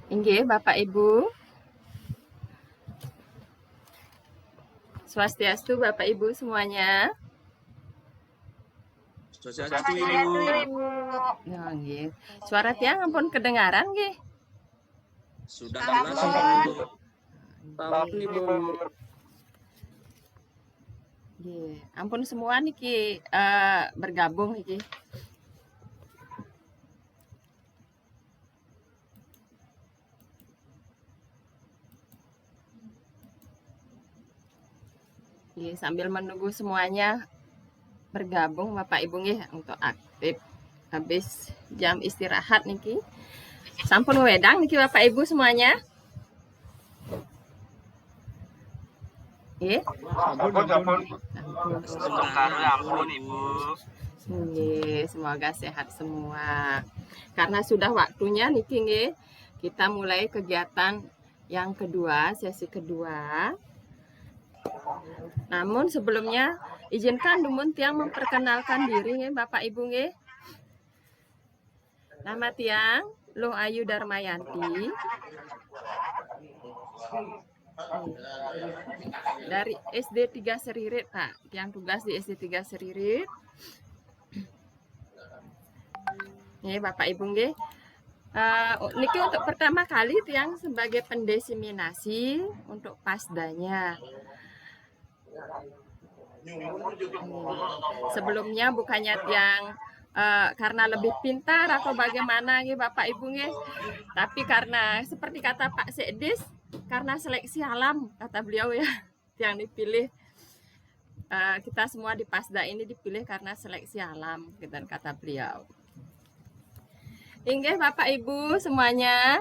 Inggih, Bapak Ibu. Swastiastu Bapak Ibu semuanya. Swastiastu Ibu. Ya, nggih. Suara tiang ampun kedengaran nggih. Sudah jelas Ibu. Tahun Ibu. Nggih. Ampun semua niki bergabung niki. Nggih, sambil menunggu semuanya bergabung Bapak Ibu nggih untuk aktif habis jam istirahat niki. Sampun wedang niki Bapak Ibu semuanya. Nggih. Ampun. Sebentar ya ampun Ibu. Nggih, semoga sehat semua. Karena sudah waktunya niki nggih, kita mulai kegiatan yang kedua, sesi kedua. Namun sebelumnya izinkan Dumun Tiang memperkenalkan diri nggih Bapak Ibu nggih. Nama Tiang Luh Ayu Darmayanti. Dari SD 3 Seririt, Pak. Tiang tugas di SD 3 Seririt. Nih Bapak Ibu nggih. Niki untuk pertama kali Tiang sebagai pendesiminasi untuk pasdanya. Sebelumnya bukannya Tiang karena lebih pintar atau bagaimana nih Bapak Ibu nih, tapi karena seperti kata Pak Sekdis, karena seleksi alam kata beliau ya, yang dipilih kita semua di Pasda ini dipilih karena seleksi alam, gitu kata beliau. Inggih Bapak Ibu semuanya,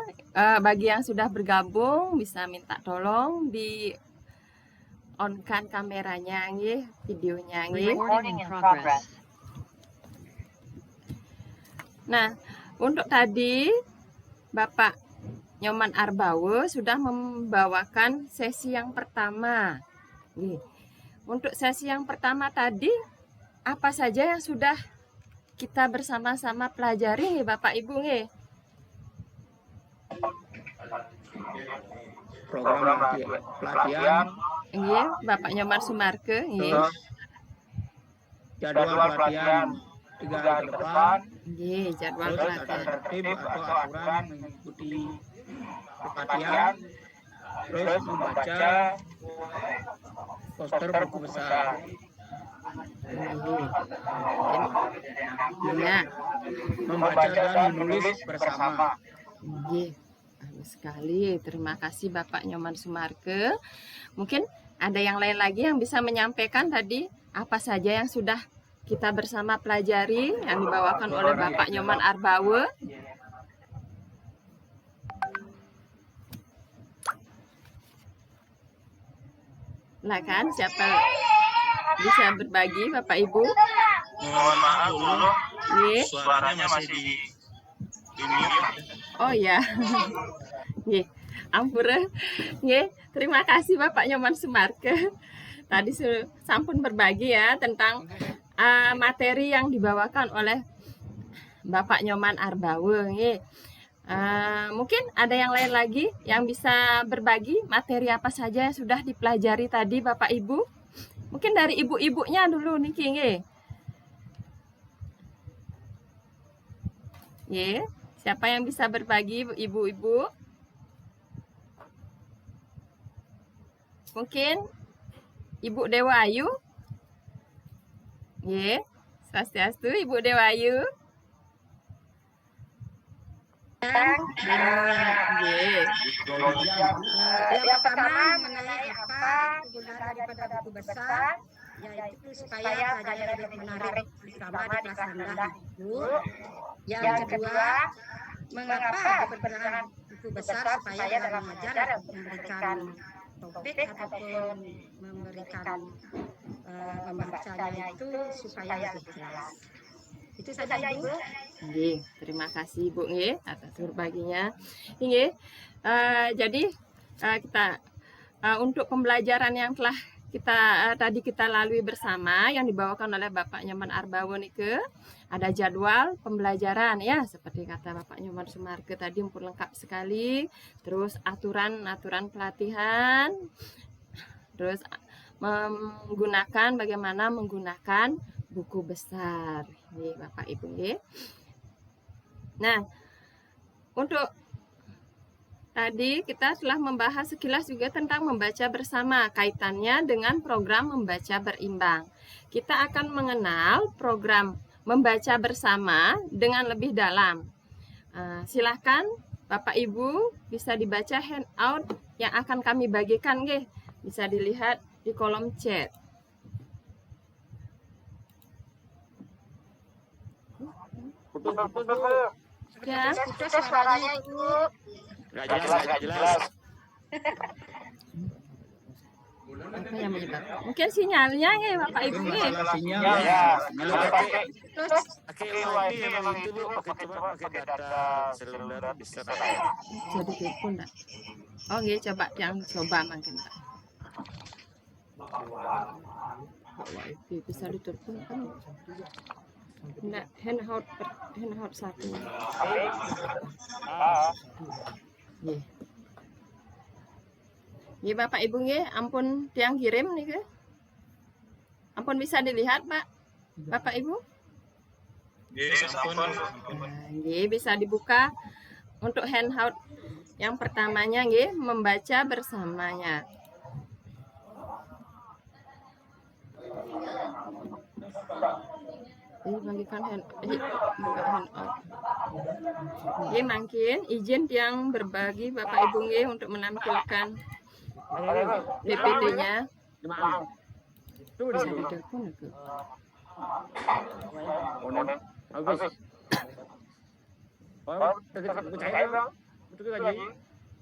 bagi yang sudah bergabung bisa minta tolong di on-kan kameranya nggih, videonya nggih. Nah, untuk tadi Bapak Nyoman Arbawe sudah membawakan sesi yang pertama. Nih, untuk sesi yang pertama tadi apa saja yang sudah kita bersama-sama pelajari nih Bapak Ibu nih? Program pelatihan. Nggih, Bapak Nyoman Sumarke nggih. Jadwal pelatihan 3 hari ke depan. Nggih, jadwal Terus ada pelatihan. tertib atau aturan mengikuti pelatihan. Terus membaca poster buku besar. Iya. Membaca dan menulis bersama. Nggih. Bagus sekali. Terima kasih Bapak Nyoman Sumarke. Mungkin ada yang lain lagi yang bisa menyampaikan tadi apa saja yang sudah kita bersama pelajari yang dibawakan oleh Bapak Nyoman Arbawe. Nah kan, siapa bisa berbagi Bapak Ibu? Mohon maaf dulu. Nggih. Suaranya masih di mute. Oh ya. Nggih. Ampura. Nggih, terima kasih Bapak Nyoman Sumarke. Tadi sampun berbagi ya tentang materi yang dibawakan oleh Bapak Nyoman Arbawe. Nggih. Mungkin ada yang lain lagi yang bisa berbagi materi apa saja yang sudah dipelajari tadi Bapak Ibu. Mungkin dari ibu-ibunya dulu niki nggih. Nggih, siapa yang bisa berbagi ibu-ibu? Mungkin Ibu Dewa Ayu. Nggih, swastiastu Ibu Dewa Ayu. Yang pertama mengenai apa kegunaan daripada buku besar, yaitu supaya pelajaran lebih menarik terutama di kelas rendah itu. Yang kedua, mengapa dipergunakan buku besar supaya dalam mengajar memberikan topik ataupun memberikan pembacanya itu supaya lebih jelas. Itu saja Ibu. Nggih, terima kasih Ibu nggih atas berbaginya. Nggih. Jadi kita untuk pembelajaran yang telah kita tadi kita lalui bersama yang dibawakan oleh Bapak Nyoman Arbawe nike, ada jadwal pembelajaran ya, seperti kata Bapak Nyoman Sumarke tadi, ampun lengkap sekali. Terus aturan pelatihan, terus bagaimana menggunakan buku besar nih Bapak Ibu ya. Nah, untuk tadi kita telah membahas sekilas juga tentang membaca bersama, kaitannya dengan program membaca berimbang. Kita akan mengenal program membaca bersama dengan lebih dalam. Silahkan Bapak Ibu bisa dibaca handout yang akan kami bagikan, nggih. Bisa dilihat di kolom chat. Ya. Putus suaranya Ibu. Nggak jelas. Apa yang menyebabkan? Mungkin sinyalnya ya Bapak Ibu. Masalah sinyal Ya, ya. Terus pakai WiFi memang itu Bu, pakai data seluler bisa pakai. Jadi telepon enggak? Oh iya, coba mungkin Pak. WiFi bisa ditelepon kan? Enggak, handout satu. Nggih. Nggih Bapak Ibu nggih, ampun tiang kirim nih ke. Ampun bisa dilihat Pak. Bapak Ibu? Nggih, bisa dibuka untuk handout yang pertamanya nggih, membaca bersamanya. Bagikan buka handout. Nggih, mungkin izin yang berbagi Bapak Ibu nggih untuk menampilkan PPT-nya. Bisa ditelepon ke. Bagus. Oh, percaya bang? Betul gaji?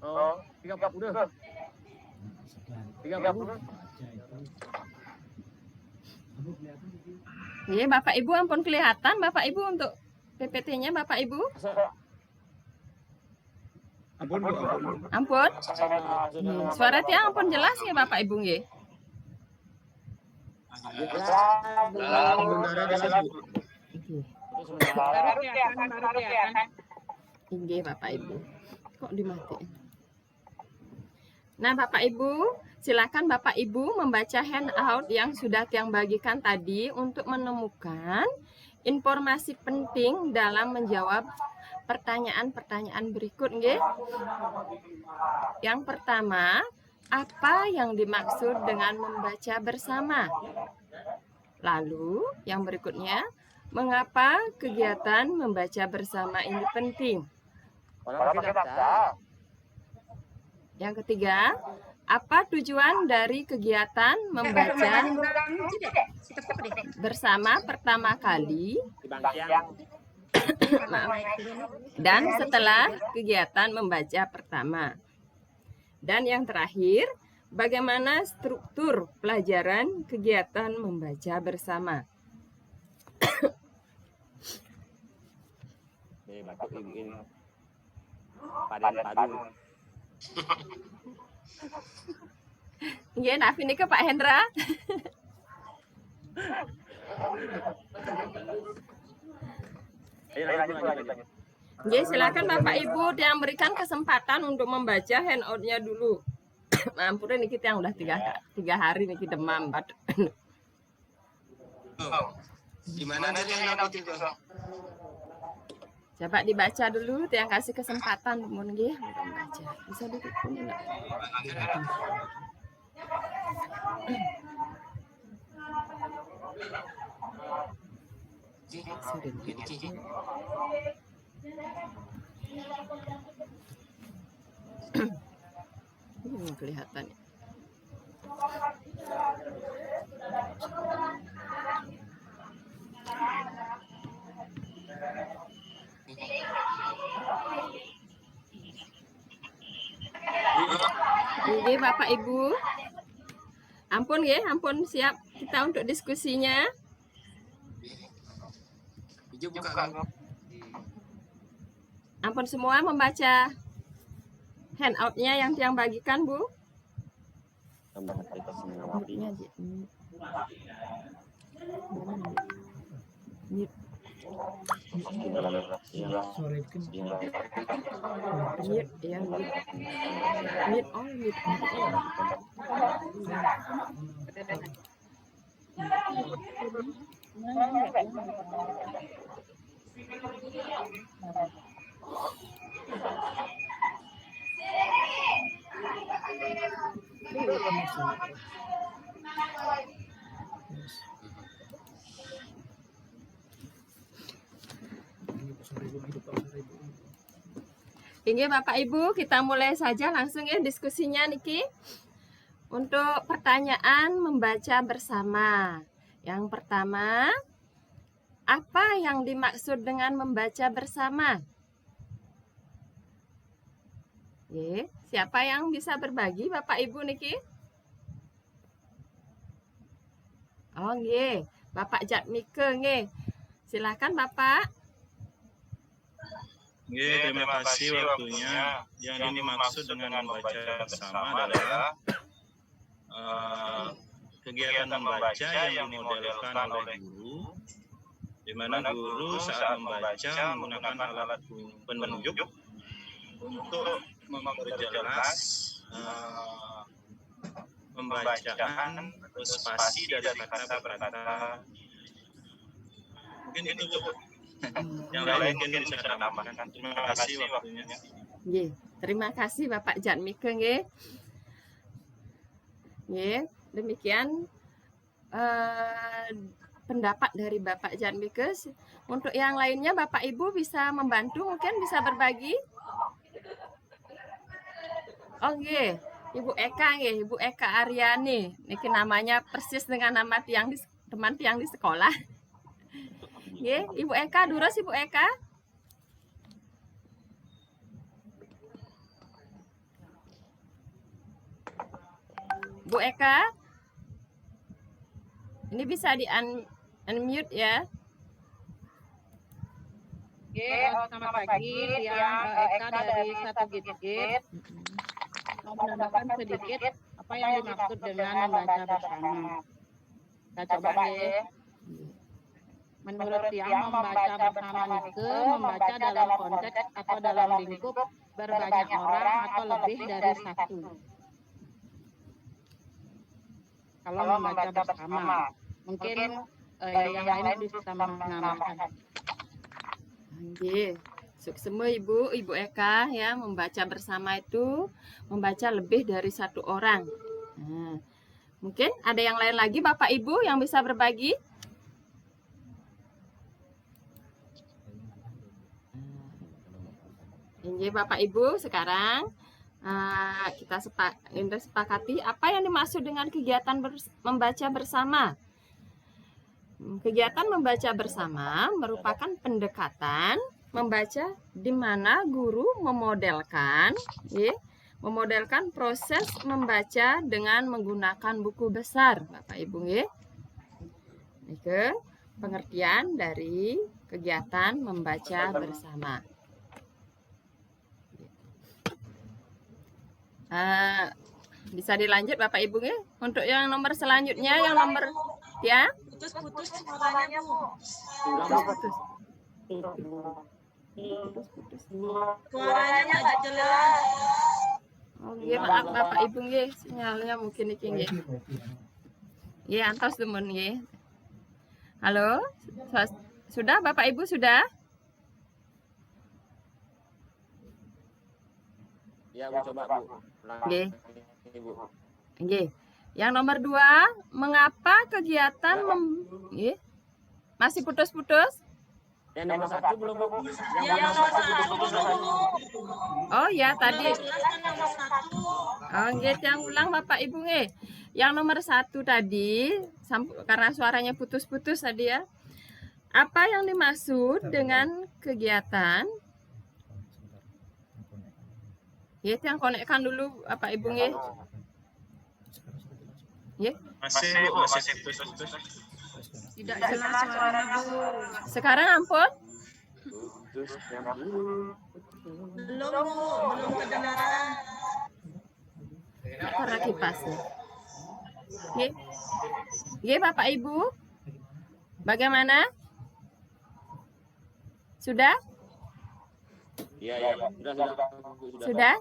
Oh, 30. 30. Iya, Bapak Ibu ampun kelihatan Bapak Ibu untuk PPT-nya Bapak Ibu? Ampun, Bu, ampun. Ampun. Nggih, suara tiang ampun jelas ya Bapak Ibu nggih? Sementara jelas, Bu. Nggih Bapak Ibu. Kok dimatiin? Nah, Bapak Ibu, silakan Bapak Ibu membaca handout yang sudah tiang bagikan tadi untuk menemukan informasi penting dalam menjawab pertanyaan-pertanyaan berikut nggih. Yang pertama, apa yang dimaksud dengan membaca bersama? Lalu, yang berikutnya, mengapa kegiatan membaca bersama ini penting? Yang ketiga, apa tujuan dari kegiatan membaca bersama pertama kali dan setelah kegiatan membaca pertama? Dan yang terakhir, bagaimana struktur pelajaran kegiatan membaca bersama? Nggih, Nafi ini ke Pak Hendra. Nggih, silakan Bapak Ibu yang berikan kesempatan untuk membaca handout-nya dulu. Ampun, ini kita yang udah tiga hari nih kita demam. Gimana tadi handout itu? Coba dibaca dulu, yang kasih kesempatan mun nggih membaca. Bisa duduk pun enggak? Ini kelihatan. Oke, Bapak Ibu. Ampun ya, ampun siap kita untuk diskusinya. Ampun semua membaca handout-nya yang tiang bagikan, Bu. Mute ya, mute. Mute on, mute on. Ini Bapak Ibu, kita mulai saja langsung ya diskusinya Niki. Untuk pertanyaan membaca bersama. Yang pertama, apa yang dimaksud dengan membaca bersama? Ye, siapa yang bisa berbagi Bapak Ibu Niki? Oh nggih, Bapak Jatmike nggih. Silakan Bapak. Terima kasih waktunya. Yang dimaksud dengan membaca bersama adalah kegiatan membaca yang dimodelkan oleh guru, di mana guru saat membaca menggunakan alat penunjuk untuk memperjelas pembacaan atau spasi dari kata-kata. Mungkin itu Bu. Yang lain mungkin bisa tambahkan. Terima kasih waktunya. Nggih, terima kasih Bapak Jatmike nggih. Nggih, demikian pendapat dari Bapak Jatmike. Untuk yang lainnya Bapak Ibu bisa membantu, mungkin bisa berbagi. Oh nggih, Ibu Eka nggih, Ibu Eka Aryani. Niki namanya persis dengan nama teman tiang di sekolah. Nggih, Ibu Eka, durus Ibu Eka. Bu Eka. Ini bisa di-unmute ya. Selamat pagi, yang Eka dari 1 Git. Mau menambahkan sedikit apa yang dimaksud dengan membaca bersama. Kita coba ya. Menurut Tiang, membaca bersama itu membaca dalam konteks atau dalam lingkup berbanyak orang atau lebih dari satu. Kalau membaca bersama, mungkin yang lain bisa menambahkan. Nggih. Semua Ibu Eka ya, membaca bersama itu membaca lebih dari satu orang. Nah, mungkin ada yang lain lagi Bapak Ibu yang bisa berbagi? Ini Bapak Ibu, sekarang kita sepakati apa yang dimaksud dengan kegiatan membaca bersama. Kegiatan membaca bersama merupakan pendekatan membaca di mana guru memodelkan proses membaca dengan menggunakan buku besar, Bapak Ibu nggih. Ini pengertian dari kegiatan membaca bersama. Bisa dilanjut Bapak Ibu ya. Untuk yang nomor selanjutnya, yang nomor ya. Putus-putus suaranya, Bu. Putus. Suaranya nggak jelas. Oh nggih, maaf Bapak Ibu nggih, sinyalnya mungkin iki nggih. Nggih, antos temen nggih. Halo? Sudah Bapak Ibu sudah? Ya, Bu, coba Bu. Nggih. Nggih. Yang nomor 2, mengapa kegiatan nggih? Masih putus-putus? Yang nomor 1 belum, Bu. Yang nomor 1 belum. Oh ya, tadi. Jelaskan nomor 1. Oh nggih, yang ulang Bapak Ibu nggih. Yang nomor 1 tadi, karena suaranya putus-putus tadi ya. Apa yang dimaksud dengan kegiatan? Ya, yang konekkan dulu Bapak Ibu nggih. Nggih. Masih Bu, masih putus-putus. Tidak jelas suaranya, Bu. Sekarang ampun? Belum, Bu. Belum kedengaran. Karena kipasnya. Nggih. Nggih Bapak Ibu. Bagaimana? Sudah? Iya, sudah. Sudah?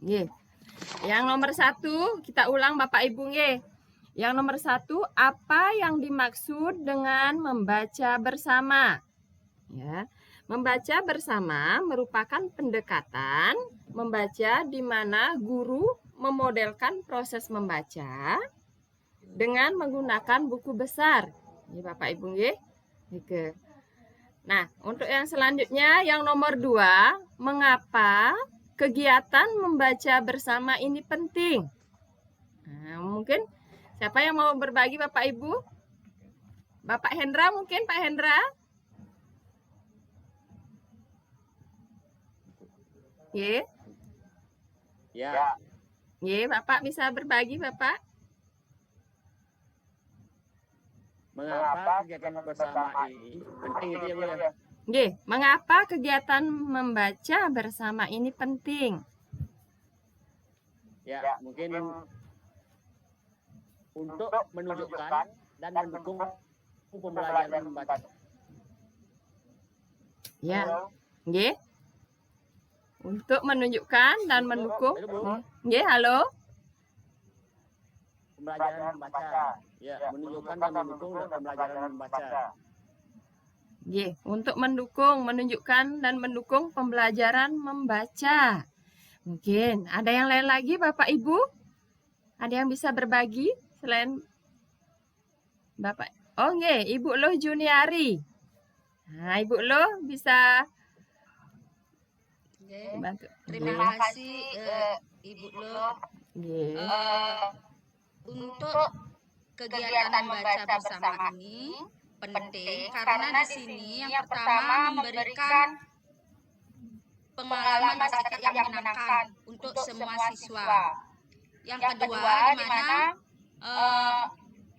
Nggih. Yang nomor 1 kita ulang Bapak Ibu nggih. Yang nomor 1, apa yang dimaksud dengan membaca bersama? Ya. Membaca bersama merupakan pendekatan membaca di mana guru memodelkan proses membaca dengan menggunakan buku besar. Ini Bapak Ibu nggih. Oke. Nah, untuk yang selanjutnya yang nomor 2, mengapa kegiatan membaca bersama ini penting? Nah, mungkin siapa yang mau berbagi Bapak Ibu? Bapak Hendra mungkin, Pak Hendra? Ye. Ya. Ye, Bapak bisa berbagi, Bapak? Mengapa kegiatan bersama ini penting itu ya Bu ya? Nggih, mengapa kegiatan membaca bersama ini penting? Ya, mungkin untuk menunjukkan dan mendukung pembelajaran membaca. Ya. Nggih. Untuk menunjukkan dan mendukung. Nggih, halo. Pembelajaran membaca. Ya, menunjukkan dan mendukung pembelajaran membaca. Nggih, untuk mendukung, menunjukkan dan mendukung pembelajaran membaca. Mungkin ada yang lain lagi Bapak Ibu? Ada yang bisa berbagi selain Bapak? Oh nggih, Ibu Loh Juniari. Nah, Ibu Loh bisa bantu. Terima kasih Ibu Loh. Nggih. Untuk kegiatan membaca bersama ini penting karena di sini yang pertama memberikan pengalaman baca yang menyenangkan untuk semua siswa. Yang kedua di mana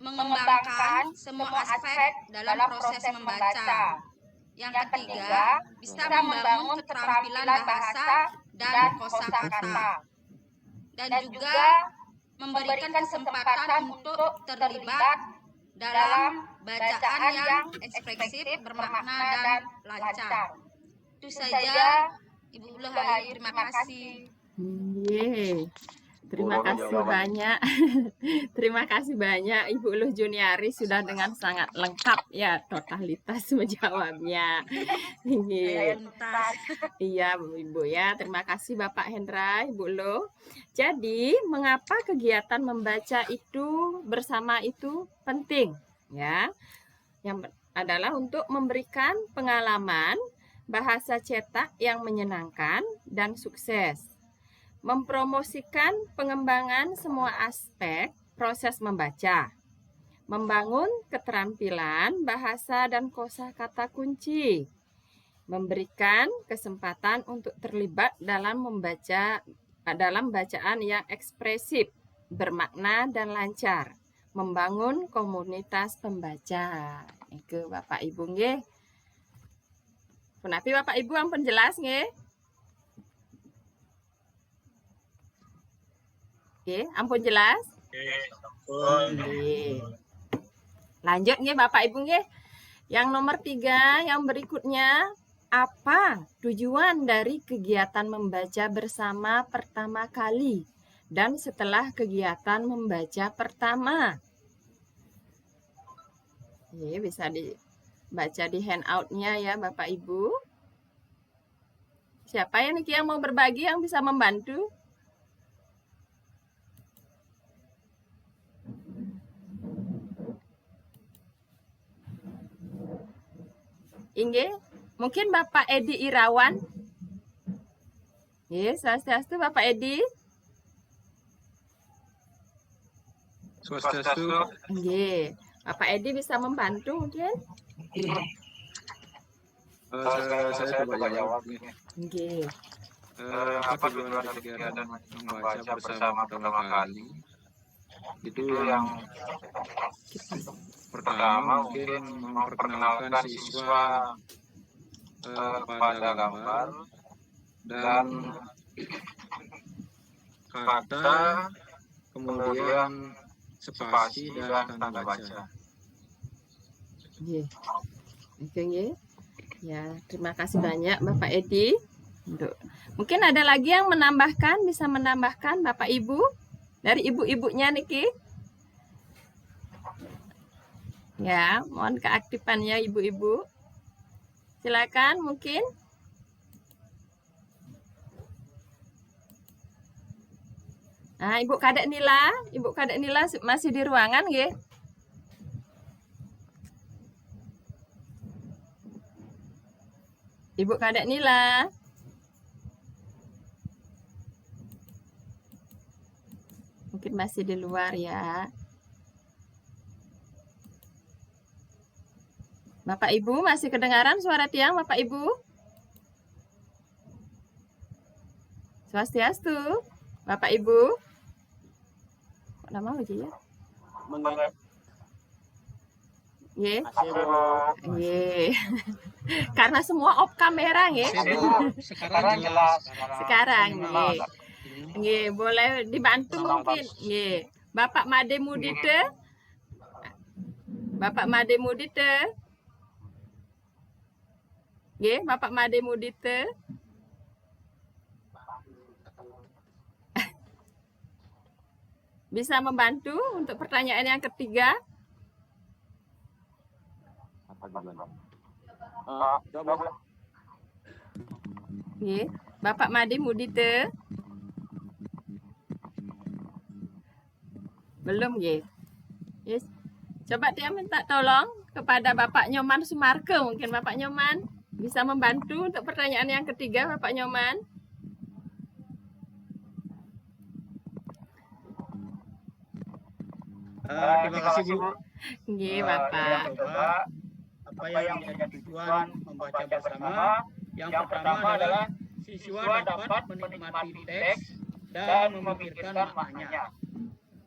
mengembangkan semua aspek dalam proses membaca. Yang ketiga bisa membangun keterampilan bahasa dan kosakata. Dan juga memberikan kesempatan untuk terlibat dalam bacaan yang ekspresif, bermakna dan lancar. Itu saja Ibu Loh Ayu, terima kasih. Yeay. Terima kasih banyak. Terima kasih banyak Ibu Loh Juniari sudah dengan sangat lengkap ya totalitas menjawabnya. Iya Ibu ya. Terima kasih Bapak Hendra, Ibu Loh. Jadi mengapa kegiatan membaca itu bersama itu penting ya? Yang adalah untuk memberikan pengalaman bahasa cetak yang menyenangkan dan sukses. Mempromosikan pengembangan semua aspek proses membaca, membangun keterampilan bahasa dan kosakata kunci, memberikan kesempatan untuk terlibat dalam bacaan yang ekspresif, bermakna dan lancar, membangun komunitas pembaca. Itu Bapak Ibu nggih. Punapi Bapak Ibu ampun jelas nggih? Oke, ampun jelas? Oke. Lanjut nggih Bapak Ibu nggih. Yang nomor 3 yang berikutnya, apa tujuan dari kegiatan membaca bersama pertama kali dan setelah kegiatan membaca pertama? Oke, bisa dibaca di handout-nya ya Bapak Ibu. Siapa yang mau berbagi yang bisa membantu? Inge, mungkin Bapak Edi Irawan. Yes, swastiastu Bapak Edi. Swastiastu. Nggih. Bapak Edi bisa membantu mungkin? Saya coba jawab. Nggih. Apa tujuan dari kegiatan membaca bersama pertama kali? Itu yang pertama mungkin memperkenalkan siswa pada gambar dan kata, kemudian spasi dan tanda baca. Nggih. Oke nggih. Ya, terima kasih banyak Bapak Edi. Mungkin ada lagi yang menambahkan, bisa menambahkan Bapak Ibu dari ibu-ibunya Niki. Ya, mohon keaktifannya ibu-ibu. Silakan mungkin. Nah, Ibu Kadek Nila masih di ruangan nggih? Ibu Kadek Nila. Mungkin masih di luar ya. Bapak Ibu masih kedengaran suara tiang Bapak Ibu? Swastiastu. Bapak Ibu. Kok nama aja ya? Ye. Ye. Karena semua off kamera nggih. Sekarang jelas. Sekarang nggih. Nggih, boleh dibantu mungkin. Nggih. Bapak Made Mudite. Bapak Made Mudite. Nggih, Bapak Made Mudite. Bisa membantu untuk pertanyaan yang ketiga? Nggih, Bapak Made Mudite. Belum nggih. Yes. Coba dia minta tolong kepada Bapak Nyoman Sumarke, mungkin Bapak Nyoman bisa membantu untuk pertanyaan yang ketiga, Bapak Nyoman. Terima kasih Bu. Nggih, Bapak. Coba apa yang menjadi tujuan membaca bersama? Yang pertama adalah siswa dapat menikmati teks dan memikirkan maknanya.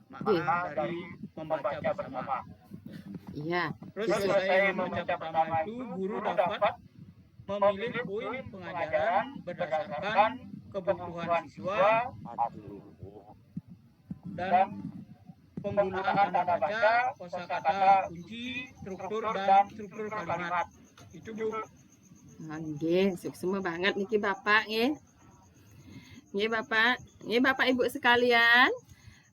Makna dari membaca bersama. Iya. Terus selesai membaca pertama itu, guru dapat memilih poin pengajaran berdasarkan kebutuhan siswa dan penggunaan tanda baca, kosakata kunci, struktur kalimat. Itu Bu. Nggih, semua banget niki Bapak nggih. Nggih Bapak, nggih Bapak Ibu sekalian,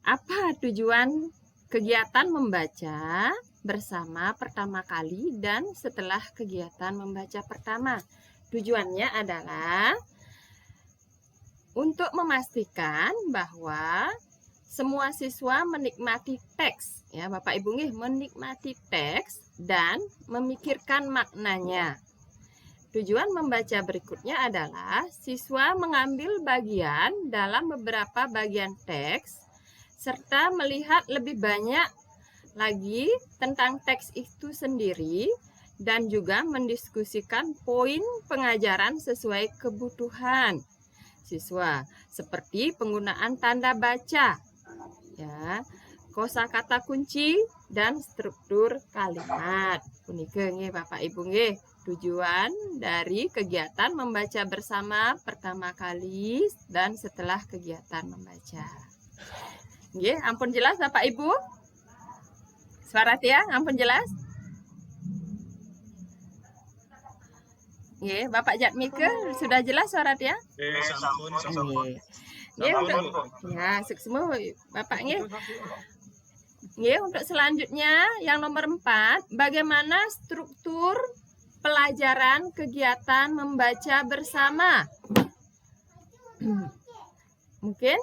apa tujuan kegiatan membaca bersama pertama kali dan setelah kegiatan membaca pertama? Tujuannya adalah untuk memastikan bahwa semua siswa menikmati teks, ya Bapak Ibu nggih, menikmati teks dan memikirkan maknanya. Tujuan membaca berikutnya adalah siswa mengambil bagian dalam beberapa bagian teks serta melihat lebih banyak lagi tentang teks itu sendiri dan juga mendiskusikan poin pengajaran sesuai kebutuhan siswa seperti penggunaan tanda baca, ya, kosakata kunci dan struktur kalimat. Punike nggih Bapak Ibu nggih, tujuan dari kegiatan membaca bersama pertama kali dan setelah kegiatan membaca. Nggih, ampun jelas Bapak Ibu? Suara tiang ampun jelas? Nggih, Bapak Jatmike sudah jelas suara tiang? Sampun. Nggih. Nggih, untuk ya, semua Bapak nggih. Nggih, untuk selanjutnya yang nomor 4, bagaimana struktur pelajaran kegiatan membaca bersama? Mungkin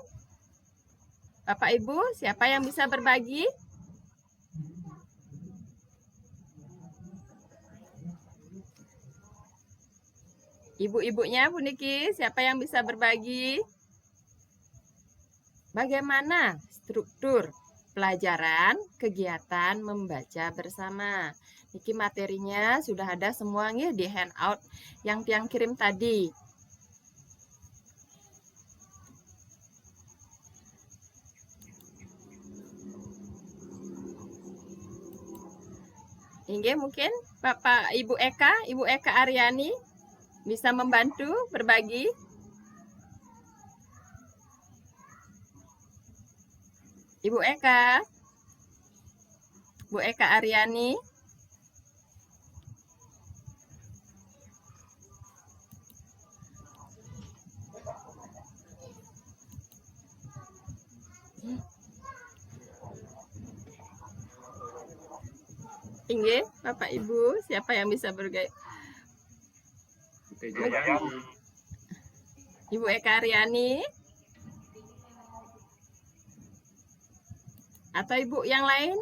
Bapak Ibu, siapa yang bisa berbagi? Ibu-ibunya Bu Niki, siapa yang bisa berbagi? Bagaimana struktur pelajaran kegiatan membaca bersama? Niki materinya sudah ada semua nih di handout yang tiang kirim tadi. Ini mungkin Bapak Ibu Eka Aryani bisa membantu berbagi. Ibu Eka Aryani. Inge, Bapak Ibu, siapa yang bisa bergaya? Oke, jadi Ibu Eka Aryani atau ibu yang lain?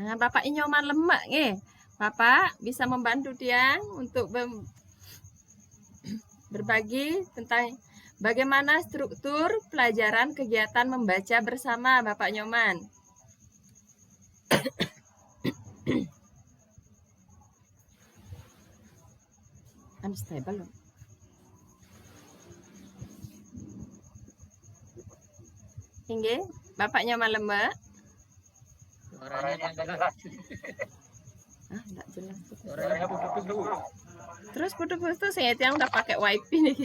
Nah, Bapak Inyoman Lemak nih. Bapak bisa membantu Tiang untuk berbagi tentang bagaimana struktur pelajaran kegiatan membaca bersama, Bapak Nyoman. Unstable. Inge, Bapak Nyoman Lemak. Suaranya tidak jelas. Enggak jelas. Suaranya putus dulu. Terus putus-putus saya yang udah pakai wifi nih.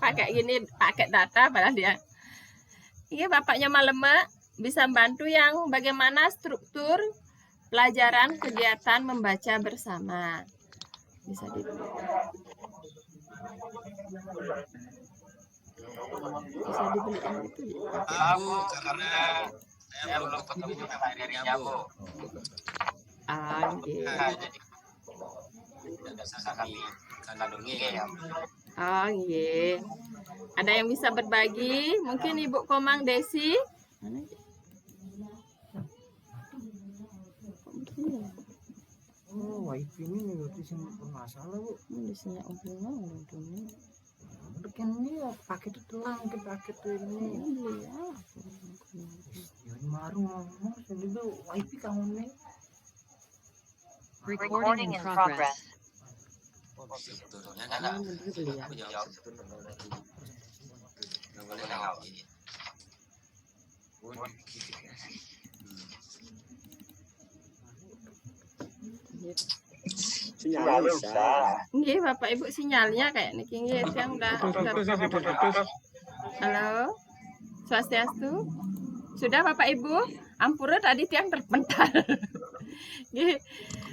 Pakai gini, pakai data padahal dia. Ini Bapaknya Lemak bisa bantu yang bagaimana struktur pelajaran kegiatan membaca bersama. Bisa dibeli. Bisa dibeliin itu. Bu, karena saya belum ketemu materinya, Bu. Ah, gitu. Nah, jadi tidak bisa kami kandungi ya. Oh, iya. Ada yang bisa berbagi? Mungkin Ibu Komang Desi. Mana? Oh, wifi ini berarti sing bermasalah, Bu. Di sini obrolan ini. Kan ini ya paket itu telang ke paket ini. Iya. Ya ini baru ngomong itu wifi kamu nih. Recording in progress. Sebetulnya kan aku jawab sebetulnya. Nggak boleh jawab ini. Sinyal rusak. Nggih, Bapak Ibu sinyalnya kayak niki nggih yang udah. Halo. Swastiastu. Sudah Bapak Ibu? Ampura tadi tiang terpental. Nggih.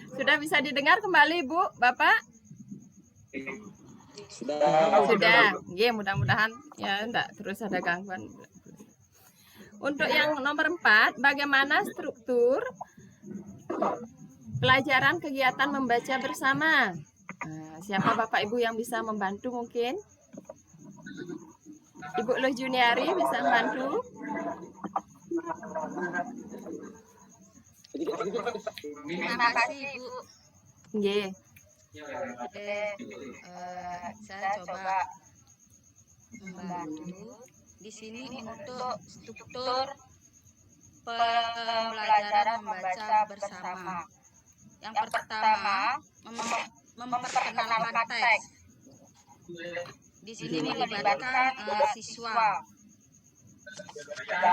Sudah bisa didengar kembali, Bu, Bapak? Sudah. Nggih, mudah-mudahan ya enggak terus ada gangguan. Untuk yang nomor 4, bagaimana struktur pelajaran kegiatan membaca bersama? Nah, siapa Bapak Ibu yang bisa membantu mungkin? Ibu Loh Juniari bisa membantu? Terima kasih, Bu. Nggih. Saya coba membantu di sini untuk struktur pembelajaran membaca bersama. Yang pertama, memperkenalkan teks. Di sini melibatkan siswa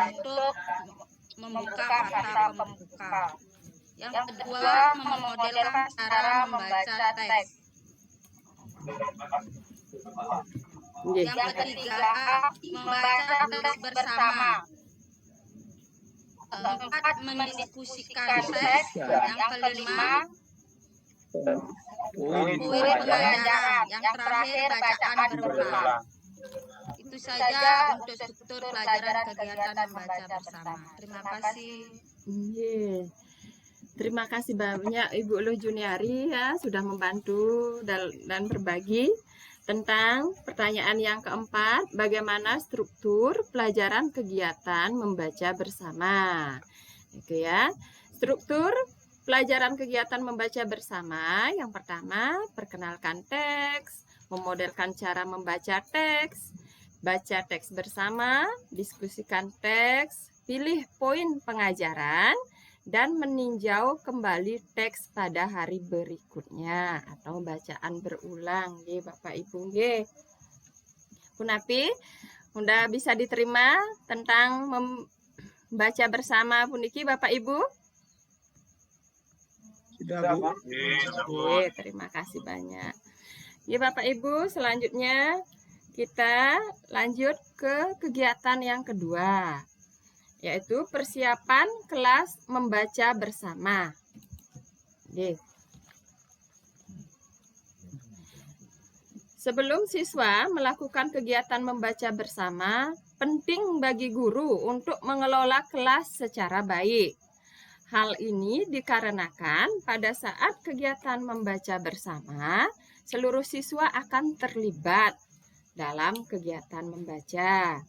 untuk membuka kata pembuka. Yang kedua, memodelkan cara membaca teks. Yang ketiga, membaca teks bersama. Keempat, mendiskusikan teks. Yang kelima, poin pengajaran. Yang terakhir, bacaan berulang. Itu saja untuk struktur pelajaran kegiatan membaca bersama. Terima kasih. Nggih. Terima kasih banyak Ibu Loh Juniari ya sudah membantu dan berbagi tentang pertanyaan yang keempat, bagaimana struktur pelajaran kegiatan membaca bersama. Itu ya. Struktur pelajaran kegiatan membaca bersama, yang pertama, perkenalkan teks, memodelkan cara membaca teks, baca teks bersama, diskusikan teks, pilih poin pengajaran, dan meninjau kembali teks pada hari berikutnya atau bacaan berulang nggih Bapak Ibu nggih. Punapi udah bisa diterima tentang membaca bersama puniki Bapak Ibu? Sudah, Bu. Oke, terima kasih banyak. Ya Bapak Ibu, selanjutnya kita lanjut ke kegiatan yang kedua, yaitu persiapan kelas membaca bersama. Sebelum siswa melakukan kegiatan membaca bersama, penting bagi guru untuk mengelola kelas secara baik. Hal ini dikarenakan pada saat kegiatan membaca bersama, seluruh siswa akan terlibat dalam kegiatan membaca.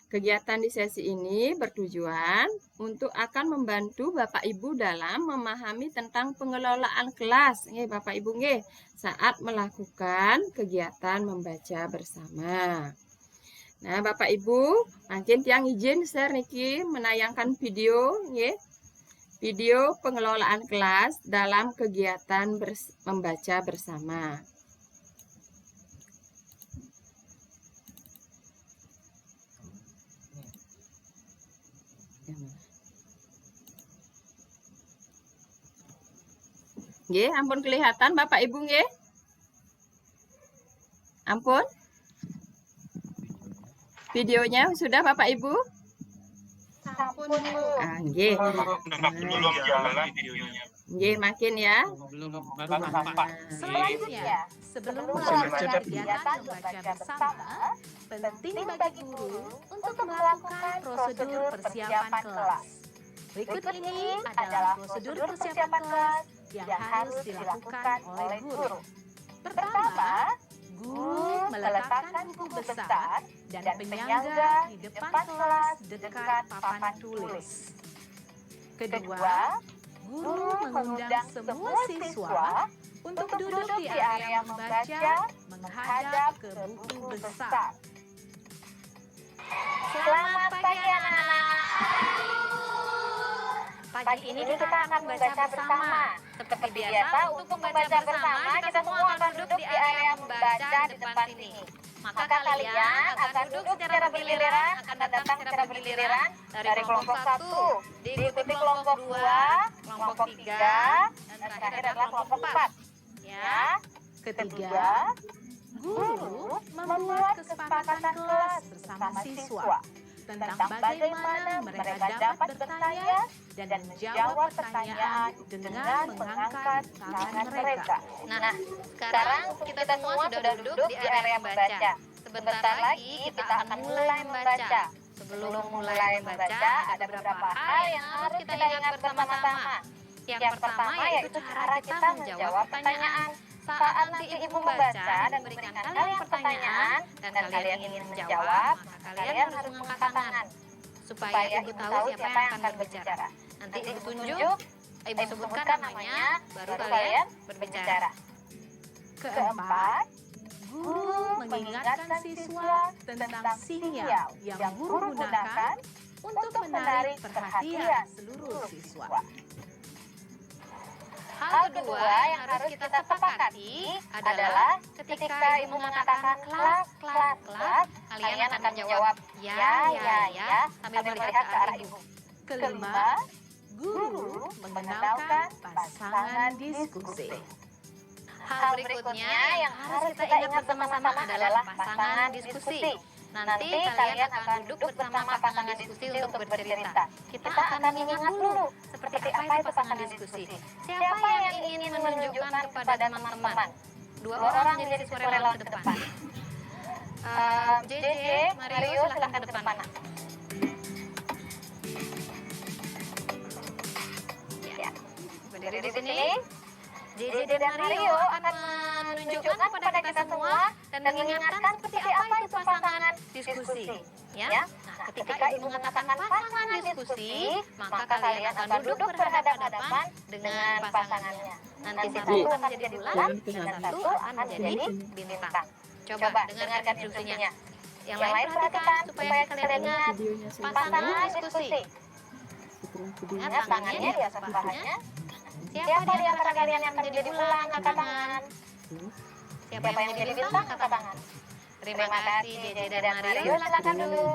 Kegiatan di sesi ini bertujuan untuk akan membantu Bapak Ibu dalam memahami tentang pengelolaan kelas, Bapak Ibu saat melakukan kegiatan membaca bersama. Nah, Bapak Ibu, mungkin tiang izin share niki menayangkan video, video pengelolaan kelas dalam kegiatan membaca bersama. Ampun kelihatan Bapak Ibu Ampun. Videonya sudah Bapak Ibu? Sampun, Bu. Belum jalan videonya. Makin ya. Belum baru nampak. Selanjutnya, sebelum melakukan kegiatan membaca bersama, penting bagi guru untuk melakukan prosedur persiapan kelas. Berikut ini adalah prosedur persiapan kelas yang harus dilakukan oleh guru. Pertama, guru meletakkan buku besar dan penyangga di depan kelas dekat papan tulis. Kedua, guru mengundang semua siswa untuk duduk di area membaca menghadap ke buku besar. Selamat pagi anak-anak. Pagi ini kita akan membaca bersama. Seperti biasa, untuk membaca bersama kita semua akan duduk di area membaca di depan sini. Maka kalian akan duduk secara bergiliran, akan datang secara bergiliran dari kelompok 1, diikuti kelompok 2, kelompok 3, dan terakhir adalah kelompok 4. Ya. Ketiga, guru membuat kesepakatan kelas bersama siswa tentang bagaimana mereka dapat bertanya dan menjawab pertanyaan dengan mengangkat tangan mereka. Nah, sekarang kita semua sudah duduk di area membaca. Sebentar lagi kita akan mulai membaca. Sebelum mulai membaca, ada beberapa hal yang harus kita ingat bersama-sama. Yang pertama yaitu cara kita menjawab pertanyaan. Saat nanti ibu membaca dan memberikan kalian pertanyaan dan kalian ingin menjawab, maka kalian harus mengangkat tangan supaya ibu tahu siapa yang akan berbicara. Nanti ibu tunjuk, ibu sebutkan namanya, baru kalian berbicara. Keempat, guru mengingatkan siswa tentang sinyal yang guru gunakan untuk menarik perhatian seluruh siswa. Hal kedua yang harus kita sepakati adalah ketika ibu mengatakan kelas, kalian akan menjawab ya, sambil melihat ke arah ibu. Kelima, guru mengenalkan pasangan diskusi. Hal berikutnya yang harus kita ingat bersama-sama adalah pasangan diskusi. Nanti kalian akan duduk bersama pasangan diskusi untuk bercerita. Kita akan mengingat dulu seperti apa itu pasangan diskusi. Siapa yang ingin menunjukkan kepada teman-teman? 2 orang jadi sukarelawan ke depan. JJ, Mario silakan ke depan. Ya, berdiri di sini. JJ dan Mario akan menunjukkan kepada kita semua dan mengingatkan seperti apa itu pasangan diskusi. Ya. Nah, ketika ibu mengatakan pasangan diskusi, maka kalian akan duduk berhadapan-hadapan dengan pasangannya. Nanti satu akan menjadi bulan dan satu akan menjadi bintang. Coba dengarkan instruksinya. Yang lain perhatikan supaya kalian ingat pasangan diskusi. Ingat tangannya di atas pahanya. Siapa di antara kalian yang akan menjadi bulan, angkat tangan. Siapa yang menjadi bintang, angkat tangan. Terima kasih JJ dan Mario, silakan dulu.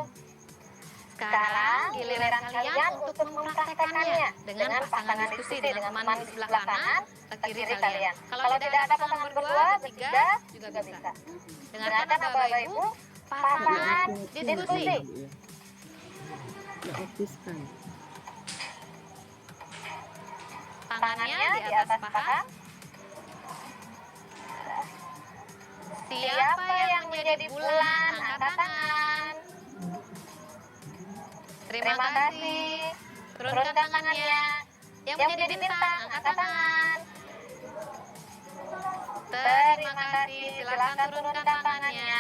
Sekarang giliran kalian untuk mempraktekannya dengan pasangan diskusi dengan teman di sebelah kanan ke kiri kalian. Kalau tidak ada pasangan berdua, bertiga juga bisa. Dengarkan Bapak Ibu, pasangan diskusi. Tangannya di atas paha. Siap menjadi bulan, angkat tangan. Terima kasih. Turunkan tangannya. Yang menjadi bintang, angkat tangan. Terima kasih. Silakan turunkan tangannya.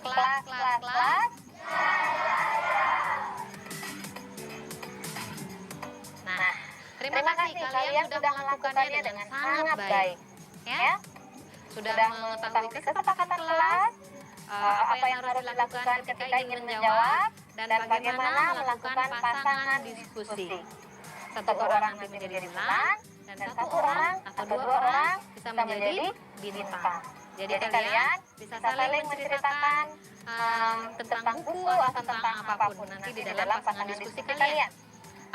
Kelas, kelas, kelas. Nah, terima kasih kalian sudah melakukannya dengan sangat baik. Ya, sudah mengetahui kesepakatan kelas, apa yang harus dilakukan ketika ingin menjawab, dan bagaimana melakukan pasangan diskusi. Satu orang nanti menjadi bulan, dan satu orang atau dua orang bisa menjadi bintang. Jadi kalian bisa saling menceritakan tentang buku atau tentang apapun nanti di dalam pasangan diskusi kalian.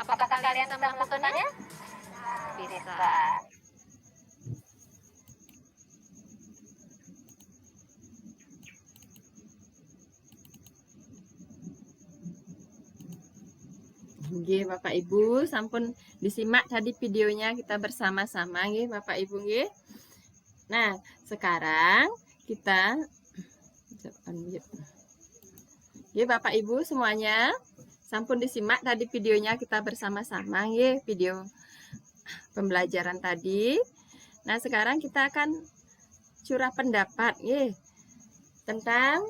Apakah kalian bisa melakukannya? Bisa. Nggih Bapak Ibu, sampun disimak tadi videonya kita bersama-sama nggih Bapak Ibu nggih. Nah, sekarang kita nggih Bapak Ibu semuanya, sampun disimak tadi videonya kita bersama-sama nggih, video pembelajaran tadi. Nah, sekarang kita akan curah pendapat nggih tentang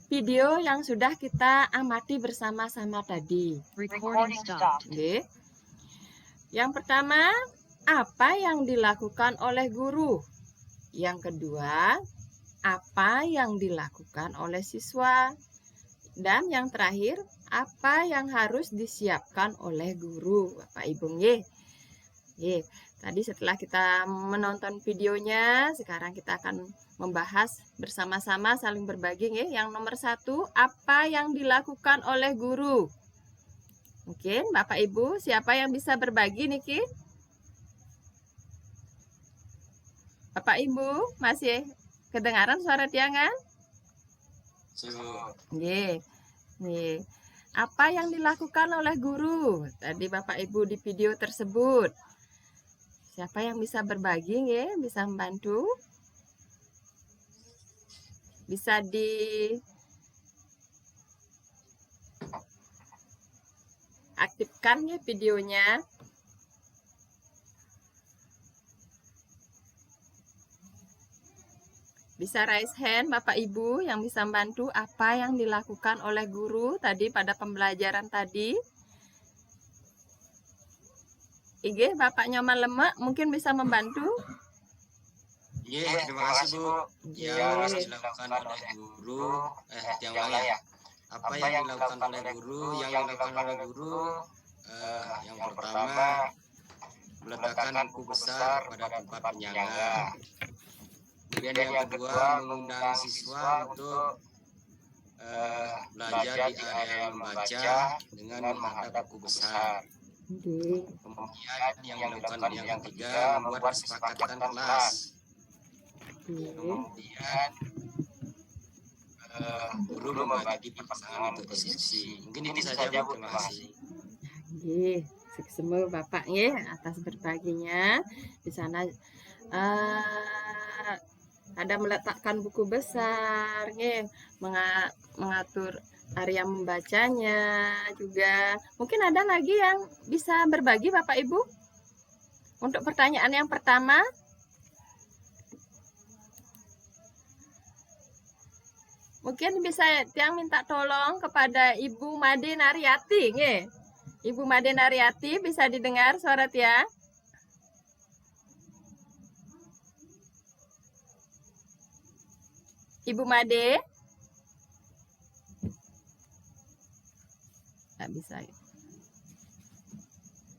video yang sudah kita amati bersama-sama tadi. Recording stopped. Oke. Yang pertama, apa yang dilakukan oleh guru? Yang kedua, apa yang dilakukan oleh siswa? Dan yang terakhir, apa yang harus disiapkan oleh guru? Bapak Ibu nggih. Nggih. Tadi setelah kita menonton videonya, sekarang kita akan membahas bersama-sama, saling berbagi nggih. Yang nomor 1, apa yang dilakukan oleh guru? Mungkin Bapak Ibu, siapa yang bisa berbagi niki? Bapak Ibu, masih kedengaran suara tiangan? Nggih. Nggih. Apa yang dilakukan oleh guru? Tadi Bapak Ibu di video tersebut. Siapa yang bisa berbagi nggih? Bisa membantu? Bisa diaktifkan ya videonya. Bisa raise hand Bapak Ibu yang bisa membantu apa yang dilakukan oleh guru tadi pada pembelajaran tadi. Ige, Bapak Nyoman Lemek mungkin bisa membantu. Iya, terima kasih Bu. Yang harus dilakukan oleh guru, yang lain ya. Apa yang dilakukan oleh guru? Yang dilakukan oleh guru, yang pertama meletakkan buku besar pada tempat penyangga. Kemudian yang kedua mengundang siswa untuk belajar di area membaca dengan menghadap buku besar. Kemudian yang dilakukan yang ketiga membuat kesepakatan kelas. Kemudian guru membagi pasangan untuk diskusi. Mungkin ini saja Bu, terima kasih. Nggih, semua Bapak nggih atas berbaginya. Di sana ada meletakkan buku besar nggih, mengatur area membacanya juga. Mungkin ada lagi yang bisa berbagi Bapak Ibu? Untuk pertanyaan yang pertama, mungkin bisa tiang minta tolong kepada Ibu Made Naryati nggih. Ibu Made Naryati bisa didengar suara tiang? Ibu Made? Nggak bisa.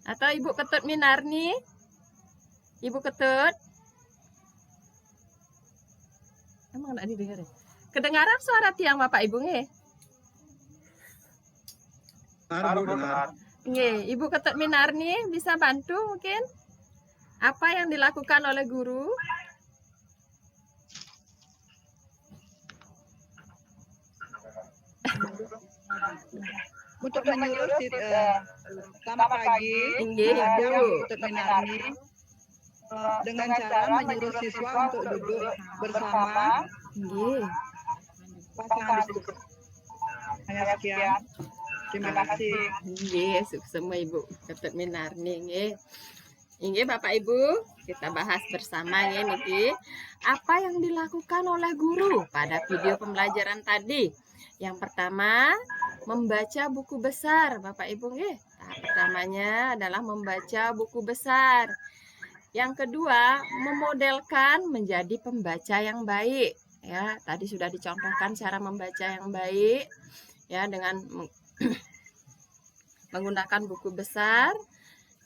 Atau Ibu Ketut Minarni? Ibu Ketut? Emang nggak didengar ya? Kedengaran suara tiang Bapak Ibu nggih? Dengar. Nggih, Ibu Ketut Minarni bisa bantu mungkin? Apa yang dilakukan oleh guru? Untuk menyuruh selamat pagi, Nggih, Ibu. Ketut Minarni. dengan cara menyuruh siswa untuk duduk bersama Nggih. pasangan diskusi. Hanya sekian. Terima kasih. Nggih, semua Ibu Ketut Minarni nggih. Inggih Bapak Ibu, kita bahas bersama ya niki apa yang dilakukan oleh guru pada video pembelajaran tadi. Yang pertama, membaca buku besar, Bapak Ibu nggih. Tahap pertamanya adalah membaca buku besar. Yang kedua, memodelkan menjadi pembaca yang baik. Ya, tadi sudah dicontohkan cara membaca yang baik ya dengan menggunakan buku besar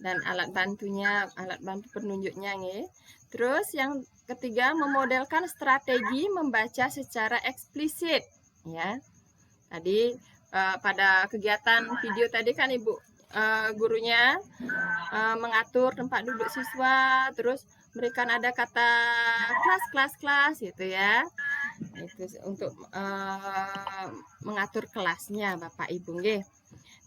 dan alat bantunya, alat bantu penunjuknya nih. Terus yang ketiga, memodelkan strategi membaca secara eksplisit ya. Tadi pada kegiatan video tadi kan Ibu gurunya mengatur tempat duduk siswa, terus berikan ada kata kelas gitu ya. Itu untuk mengatur kelasnya Bapak Ibu nggih.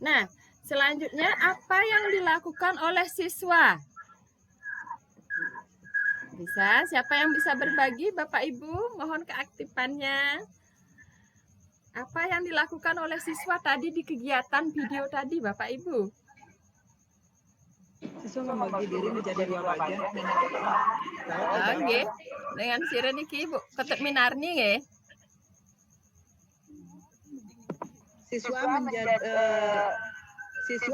Nah, selanjutnya apa yang dilakukan oleh siswa? Bisa, siapa yang bisa berbagi Bapak Ibu? Mohon keaktifannya. Apa yang dilakukan oleh siswa tadi di kegiatan video tadi Bapak Ibu? Siswa membagi diri menjadi dua bagian. Oke, dengan sire niki Ibu Ketut Minarni nggih. Siswa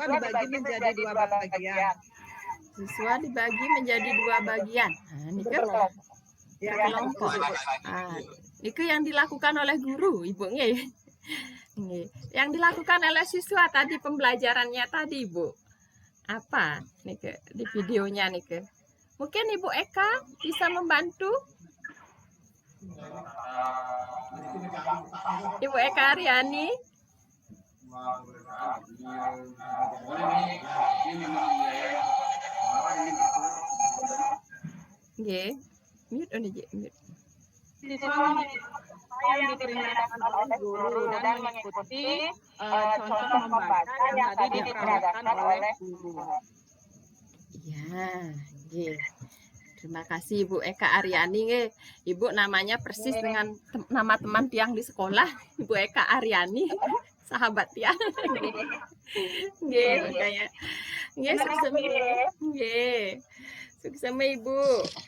dibagi menjadi dua bagian. Siswa dibagi menjadi dua bagian. Nah, niki kelompok. Itu yang dilakukan oleh guru, Ibu nggih. Nggih. Yang dilakukan oleh siswa tadi pembelajarannya tadi, Ibu. Apa niki di videonya niki? Mungkin Ibu Eka bisa membantu? Ibu Eka Aryani. Nggih. Mute mute. Siswa yang diperingatkan oleh guru dan mengikuti contoh membaca yang tadi diterangkan oleh guru. Ya, nggih. Terima kasih Ibu Eka Aryani nggih. Ibu namanya persis dengan nama teman tiang di sekolah, Ibu Eka Aryani. Sahabat tiang. Nggih, makanya. Nggih, sukses. Nggih. Sukses Ibu.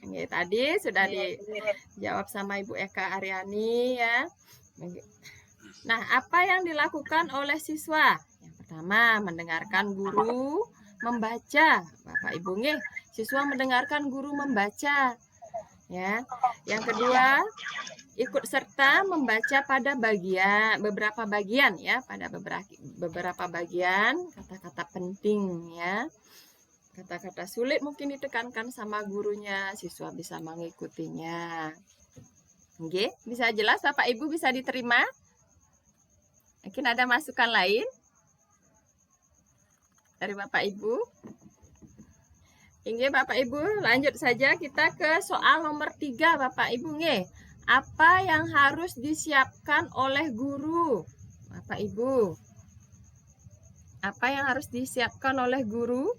Nggih, tadi sudah dijawab sama Ibu Eka Aryani ya. Nah, apa yang dilakukan oleh siswa? Yang pertama, mendengarkan guru membaca. Bapak Ibu nggih, siswa mendengarkan guru membaca. Ya. Yang kedua, ikut serta membaca pada beberapa bagian ya, pada beberapa bagian kata-kata penting ya. Kata-kata sulit mungkin ditekankan sama gurunya, siswa bisa mengikutinya. Oke, bisa jelas Bapak Ibu, bisa diterima? Mungkin ada masukan lain dari Bapak Ibu? Oke, Bapak Ibu, lanjut saja kita ke soal nomor 3 Bapak Ibu nggih. Apa yang harus disiapkan oleh guru? Bapak Ibu. Apa yang harus disiapkan oleh guru?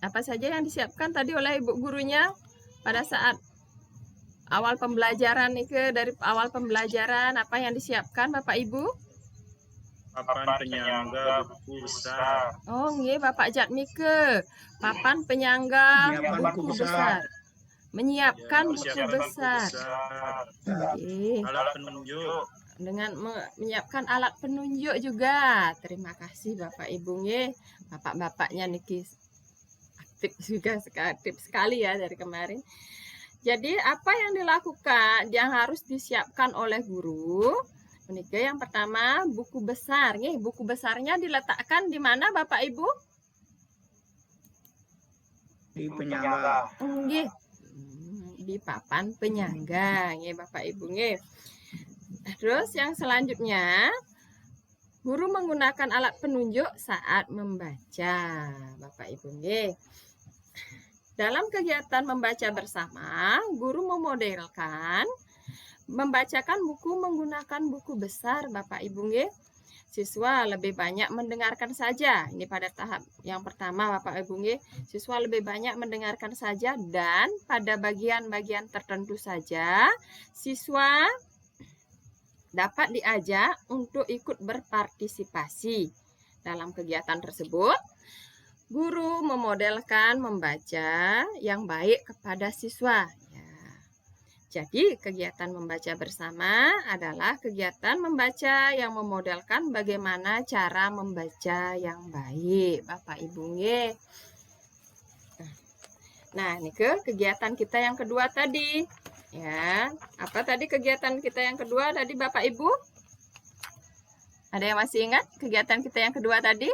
Apa saja yang disiapkan tadi oleh Ibu gurunya pada saat awal pembelajaran dari awal pembelajaran, apa yang disiapkan Bapak Ibu? Papan penyangga buku besar. Oh, nggih Bapak Jatmike. Papan penyangga buku besar. Menyiapkan buku besar. Oke. Alat penunjuk. Dengan menyiapkan alat penunjuk juga. Terima kasih Bapak Ibu nggih. Bapak-bapaknya niki aktif sekali ya dari kemarin. Jadi apa yang dilakukan yang harus disiapkan oleh guru? Menika yang pertama buku besar nih. Buku besarnya diletakkan di mana Bapak Ibu? Di penyangga. Nggih. Di papan penyangga nggih Bapak Ibu nggih. Terus yang selanjutnya guru menggunakan alat penunjuk saat membaca Bapak Ibu nggih. Dalam kegiatan membaca bersama, guru memodelkan membacakan buku menggunakan buku besar Bapak Ibu nggih. siswa lebih banyak mendengarkan saja. Ini pada tahap yang pertama Bapak Ibu nggih, siswa lebih banyak mendengarkan saja, dan pada bagian-bagian tertentu saja siswa dapat diajak untuk ikut berpartisipasi dalam kegiatan tersebut. Guru memodelkan membaca yang baik kepada siswa. Jadi, kegiatan membaca bersama adalah kegiatan membaca yang memodelkan bagaimana cara membaca yang baik, Bapak Ibu nggih. Nah, ini kegiatan kita yang kedua tadi. Ya, apa tadi kegiatan kita yang kedua tadi, Bapak Ibu? Ada yang masih ingat kegiatan kita yang kedua tadi?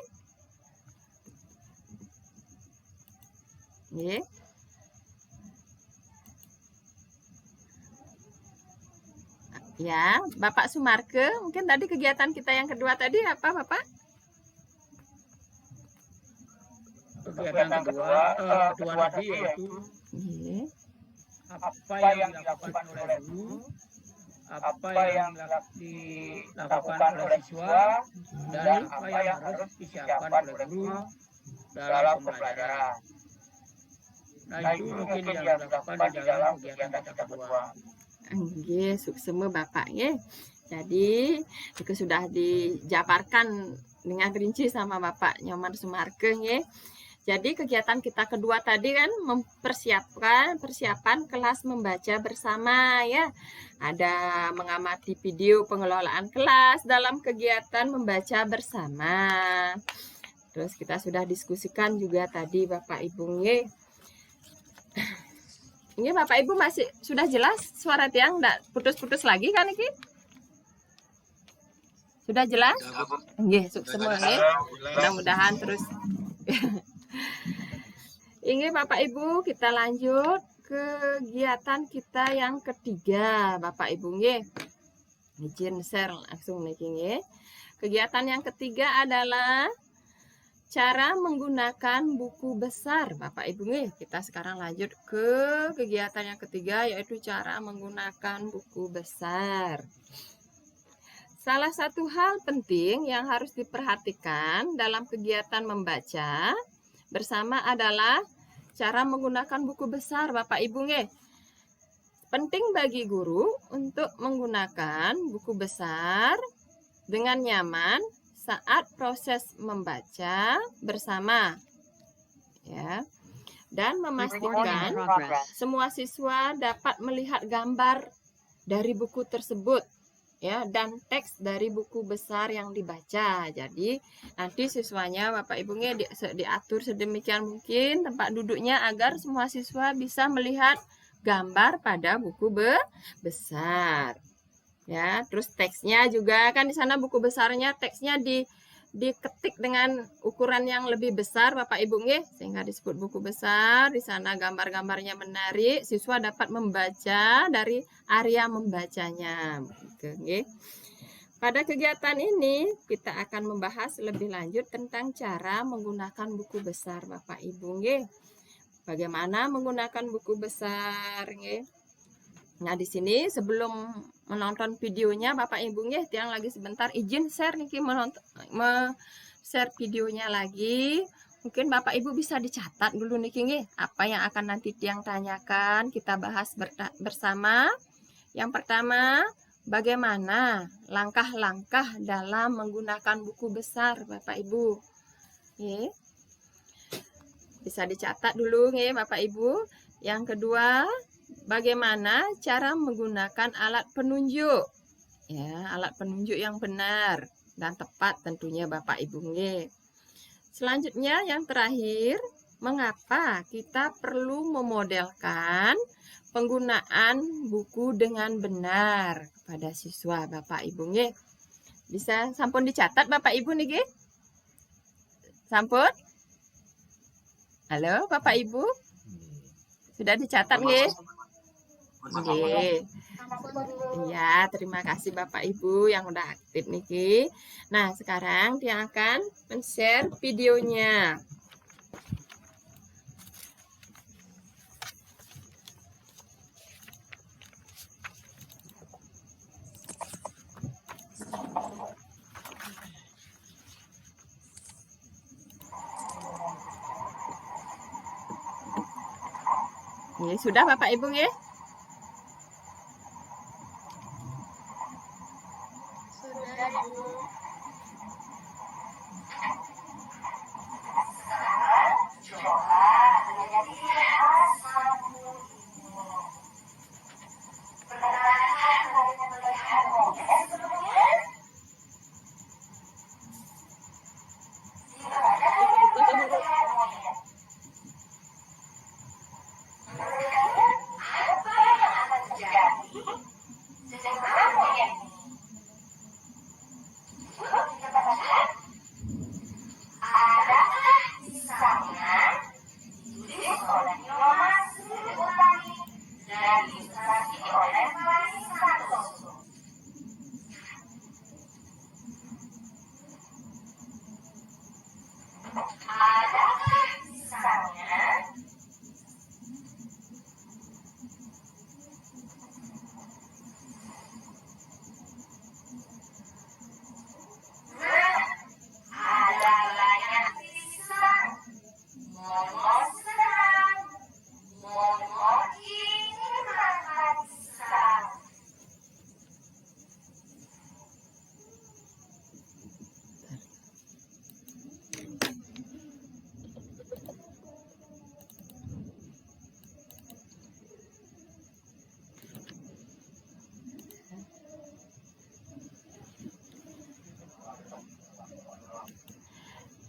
Nggih. Ya, Bapak Sumarke, mungkin tadi kegiatan kita yang kedua tadi apa, Bapak? Kegiatan kedua tadi yaitu apa yang dilakukan oleh guru, apa yang dilakukan oleh siswa, dan apa yang harus disiapkan oleh guru dalam pembelajaran. Nah, itu mungkin yang dilakukan di dalam kegiatan kita kedua. Nggih, suksema Bapak nggih. Jadi, itu sudah dijabarkan dengan rinci sama Bapak Nyoman Sumarke nggih. Jadi, kegiatan kita kedua tadi kan persiapan kelas membaca bersama ya. Ada mengamati video pengelolaan kelas dalam kegiatan membaca bersama. Terus kita sudah diskusikan juga tadi Bapak Ibu nggih. Ini Bapak Ibu masih sudah jelas suara tiang, enggak putus-putus lagi kan ini? Sudah jelas? Nggih, semua nggih. Mudah-mudahan terus. Ini Bapak Ibu, kita lanjut kegiatan kita yang ketiga, Bapak Ibu nggih. Izin share langsung niki nggih. Kegiatan yang ketiga adalah cara menggunakan buku besar, Bapak Ibu nih. Kita sekarang lanjut ke kegiatan yang ketiga, yaitu cara menggunakan buku besar. Salah satu hal penting yang harus diperhatikan dalam kegiatan membaca bersama adalah cara menggunakan buku besar, Bapak Ibu nih. Penting bagi guru untuk menggunakan buku besar dengan nyaman saat proses membaca bersama ya, dan memastikan semua siswa dapat melihat gambar dari buku tersebut ya, dan teks dari buku besar yang dibaca. Jadi nanti siswanya Bapak Ibunya diatur sedemikian mungkin tempat duduknya agar semua siswa bisa melihat gambar pada buku besar. Ya, terus teksnya juga kan di sana buku besarnya teksnya diketik dengan ukuran yang lebih besar Bapak Ibu nggih, sehingga disebut buku besar. Di sana gambar-gambarnya menarik, siswa dapat membaca dari area membacanya. Begitu nggih. Pada kegiatan ini kita akan membahas lebih lanjut tentang cara menggunakan buku besar Bapak Ibu nggih. Bagaimana menggunakan buku besar nggih. Nah, di sini sebelum menonton videonya Bapak Ibu nggih, tiang lagi sebentar izin share niki share videonya lagi. Mungkin Bapak Ibu bisa dicatat dulu niki nggih, apa yang akan nanti tiang tanyakan, kita bahas bersama. Yang pertama, bagaimana langkah-langkah dalam menggunakan buku besar Bapak Ibu. Nggih. Bisa dicatat dulu nggih Bapak Ibu. Yang kedua, bagaimana cara menggunakan alat penunjuk? Ya, alat penunjuk yang benar dan tepat tentunya Bapak Ibu nggih. Selanjutnya yang terakhir, mengapa kita perlu memodelkan penggunaan buku dengan benar kepada siswa Bapak Ibu nggih. Bisa sampun dicatat Bapak Ibu niki? Sampun? Halo Bapak Ibu? Sudah dicatat nggih? Oke. Ya, terima kasih Bapak Ibu yang udah aktif niki. Nah, sekarang dia akan men-share videonya. Nggih, sudah Bapak Ibu nggih? Sudah, Ibu.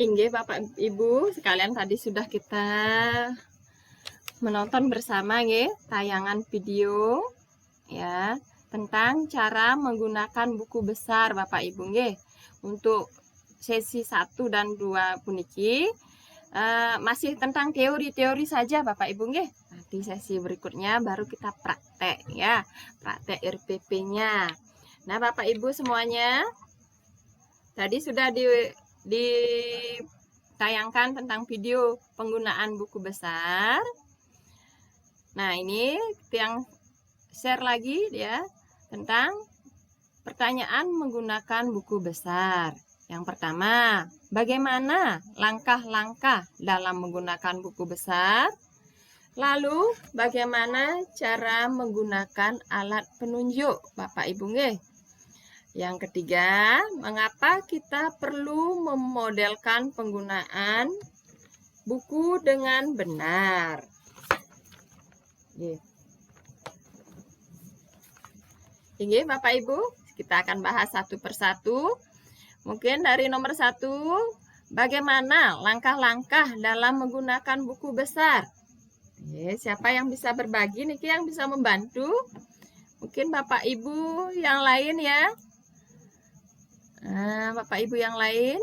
Inggih Bapak Ibu sekalian, tadi sudah kita menonton bersama nggih tayangan video ya tentang cara menggunakan buku besar Bapak Ibu nggih. Untuk sesi 1 dan 2 puniki masih tentang teori-teori saja Bapak Ibu nggih. Nanti sesi berikutnya baru kita praktek ya, praktek RPP-nya. Nah, Bapak Ibu semuanya, tadi sudah ditayangkan tentang video penggunaan buku besar. Nah, ini yang share lagi ya tentang pertanyaan menggunakan buku besar. Yang pertama, bagaimana langkah-langkah dalam menggunakan buku besar? Lalu, bagaimana cara menggunakan alat penunjuk Bapak Ibu nggih? Yang ketiga, mengapa kita perlu memodelkan penggunaan buku dengan benar? Ini Bapak Ibu, kita akan bahas satu persatu. Mungkin dari nomor 1, bagaimana langkah-langkah dalam menggunakan buku besar? Siapa yang bisa berbagi nih, yang bisa membantu? Mungkin Bapak Ibu yang lain ya. Nah, Bapak Ibu yang lain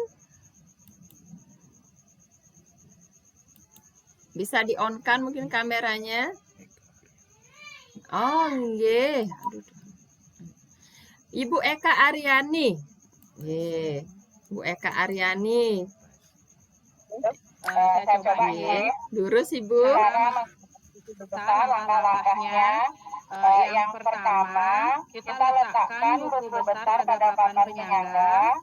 bisa di-on-kan mungkin kameranya. Oh, nggih. Ibu Eka Aryani. Bu Eka Aryani. Saya coba Lurus Ibu. Langkah-langkahnya. Yang pertama, kita letakkan buku besar pada papan penyangga,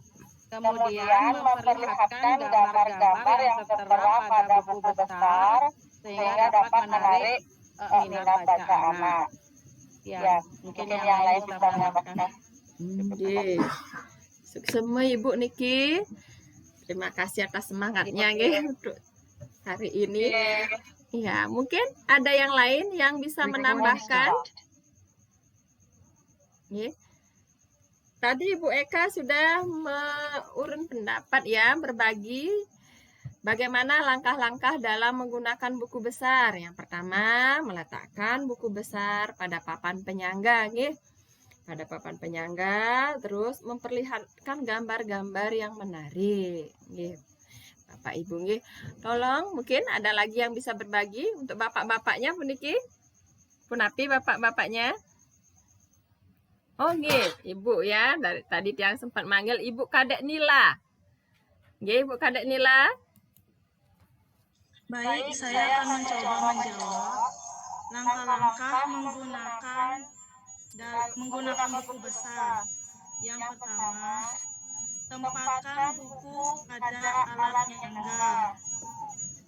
kemudian memperlihatkan gambar-gambar yang tertera pada buku besar sehingga dapat menarik minat baca anak. Ya, mungkin yang lain bisa menambahkan. Sukses semua Ibu Niki. Terima kasih atas semangatnya untuk hari ini. Ya, mungkin ada yang lain yang bisa menambahkan. Tadi Ibu Eka sudah mengurun pendapat ya, berbagi bagaimana langkah-langkah dalam menggunakan buku besar. Yang pertama, meletakkan buku besar pada papan penyangga, pada papan penyangga, terus memperlihatkan gambar-gambar yang menarik. Bapak Ibu tolong mungkin ada lagi yang bisa berbagi untuk bapak-bapaknya puniki. Punapi bapak-bapaknya. Oh Ibu ya, dari tadi yang sempat manggil Ibu Kadek Nila. Ibu Kadek Nila. Baik, saya akan mencoba menjawab langkah-langkah menggunakan buku besar. Yang pertama, tempatkan buku pada alat penyangga.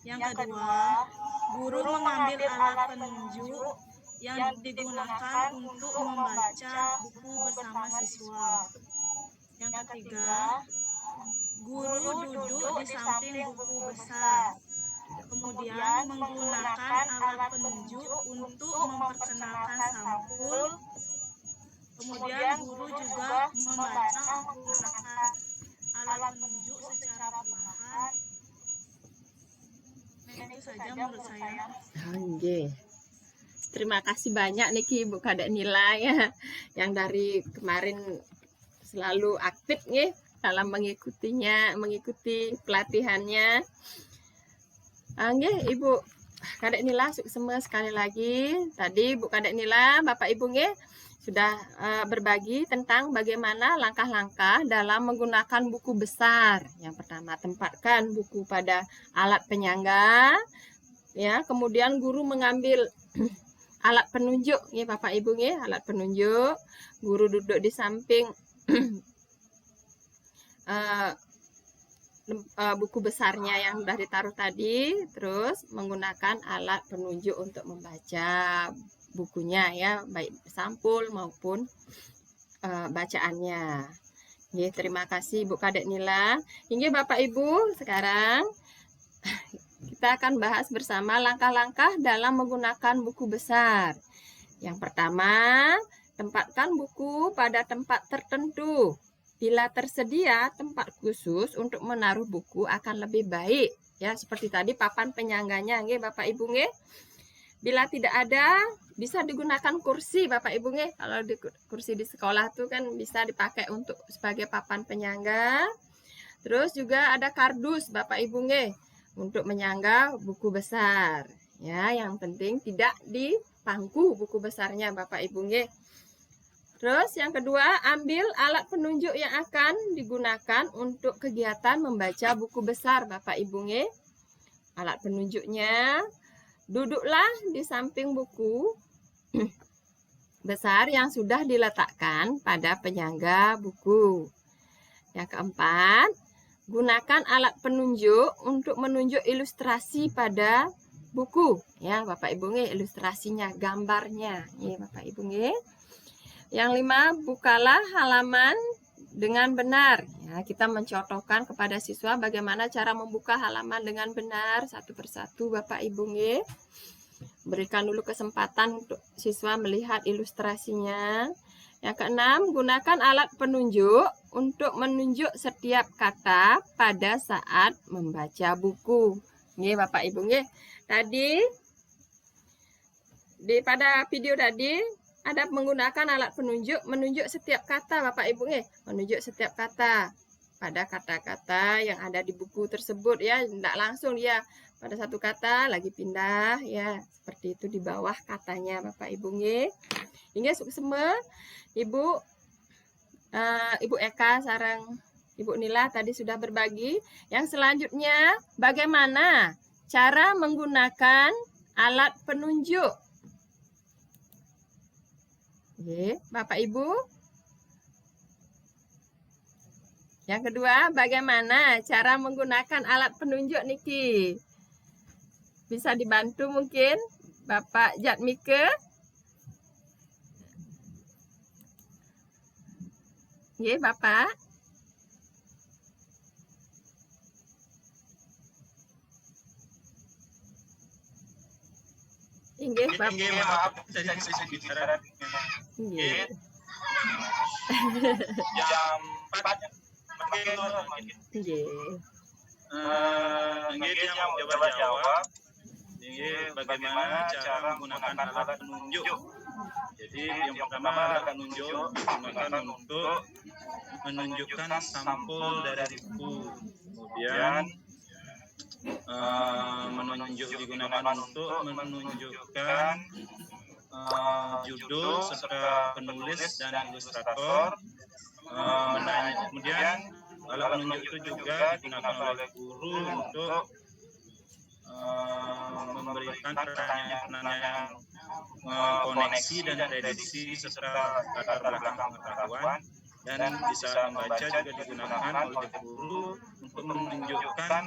Yang kedua, guru mengambil alat penunjuk yang digunakan untuk membaca buku bersama siswa. Yang ketiga, guru duduk di samping buku besar. Kemudian menggunakan alat penunjuk untuk memperkenalkan sampul. Kemudian guru juga membaca menggunakan alat penunjuk secara perlahan. Itu saja menurut saya. Oke. Terima kasih banyak niki Ibu Kadek Nila ya, yang dari kemarin selalu aktif nih dalam mengikuti pelatihannya. Nggih, Ibu Kadek Nila semua sekali lagi. Tadi Ibu Kadek Nila, Bapak Ibu nggih sudah berbagi tentang bagaimana langkah-langkah dalam menggunakan buku besar. Yang pertama, tempatkan buku pada alat penyangga. Ya, kemudian guru mengambil alat penunjuk, ya Bapak Ibu nggih, alat penunjuk. Guru duduk di samping buku besarnya yang sudah ditaruh tadi, terus menggunakan alat penunjuk untuk membaca bukunya ya, baik sampul maupun bacaannya. Ya, terima kasih Ibu Kadek Nila. Hingga Bapak Ibu, sekarang kita akan bahas bersama langkah-langkah dalam menggunakan buku besar. Yang pertama, tempatkan buku pada tempat tertentu. Bila tersedia tempat khusus untuk menaruh buku akan lebih baik. Ya, seperti tadi papan penyangganya, nggih Bapak Ibu nggih. Bila tidak ada, bisa digunakan kursi Bapak Ibu nggih. Kalau kursi di sekolah tuh kan bisa dipakai untuk sebagai papan penyangga. Terus juga ada kardus Bapak Ibu nggih untuk menyangga buku besar. Ya, yang penting tidak di pangku buku besarnya Bapak Ibu nggih. Terus yang kedua, ambil alat penunjuk yang akan digunakan untuk kegiatan membaca buku besar Bapak Ibu nggih. Alat penunjuknya, duduklah di samping buku besar yang sudah diletakkan pada penyangga buku. Yang keempat, gunakan alat penunjuk untuk menunjuk ilustrasi pada buku. Ya, Bapak Ibu nggih, ilustrasinya, gambarnya. Ya, Bapak Ibu nggih. Yang lima, bukalah halaman dengan benar. Ya, kita mencontohkan kepada siswa bagaimana cara membuka halaman dengan benar satu persatu Bapak Ibu nggih. Berikan dulu kesempatan untuk siswa melihat ilustrasinya. Yang keenam, gunakan alat penunjuk untuk menunjuk setiap kata pada saat membaca buku. Nggih Bapak Ibu nggih. Tadi pada video tadi ada menggunakan alat penunjuk menunjuk setiap kata Bapak Ibu nggih, menunjuk setiap kata pada kata-kata yang ada di buku tersebut ya, tidak langsung dia pada satu kata lagi pindah ya, seperti itu di bawah katanya Bapak Ibu nggih. Hingga semua Ibu Eka sareng Ibu Nila tadi sudah berbagi. Yang selanjutnya bagaimana cara menggunakan alat penunjuk. Oke, Bapak Ibu. Yang kedua, bagaimana cara menggunakan alat penunjuk niki? Bisa dibantu mungkin Bapak Jatmike? Oke, Bapak. Inggih, Bapak. Maaf, saya bicara. Nggih. Jam 4 Nggih. Nggih, yang mau jawab. Nggih, bagaimana cara menggunakan alat penunjuk. Jadi yang pertama alat penunjuk digunakan untuk menunjukkan sampul dari buku. Kemudian menunjuk digunakan untuk menunjukkan judul serta penulis dan ilustrator. Kemudian alat penunjuk itu juga digunakan oleh guru untuk memberikan pertanyaan koneksi dan prediksi serta latar belakang pengetahuan dan bisa membaca juga digunakan oleh guru untuk menunjukkan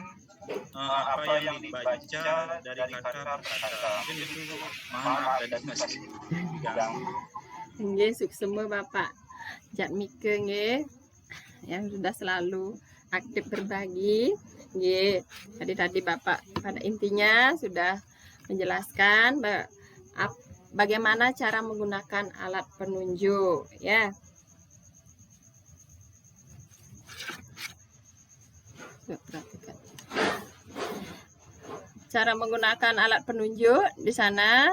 apa yang dibaca dari kata per kata. Mungkin itu maaf tadi masih diganggu. Nggih, suksema Bapak Jatmike nggih yang sudah selalu aktif berbagi. Nggih, tadi Bapak pada intinya sudah menjelaskan bagaimana cara menggunakan alat penunjuk ya. Perhatikan. Cara menggunakan alat penunjuk di sana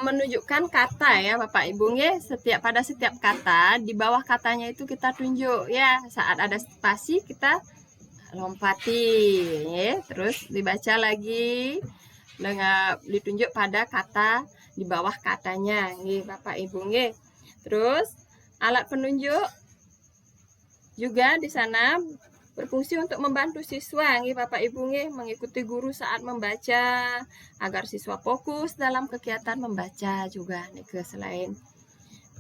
menunjukkan kata ya Bapak Ibu nggih. Pada setiap kata di bawah katanya itu kita tunjuk ya. Saat ada spasi kita lompati ya. Terus dibaca lagi dengan ditunjuk pada kata di bawah katanya nggih Bapak Ibu nggih. Terus alat penunjuk juga di sana berfungsi untuk membantu siswa nggih Bapak Ibu nggih mengikuti guru saat membaca agar siswa fokus dalam kegiatan membaca juga nih. Selain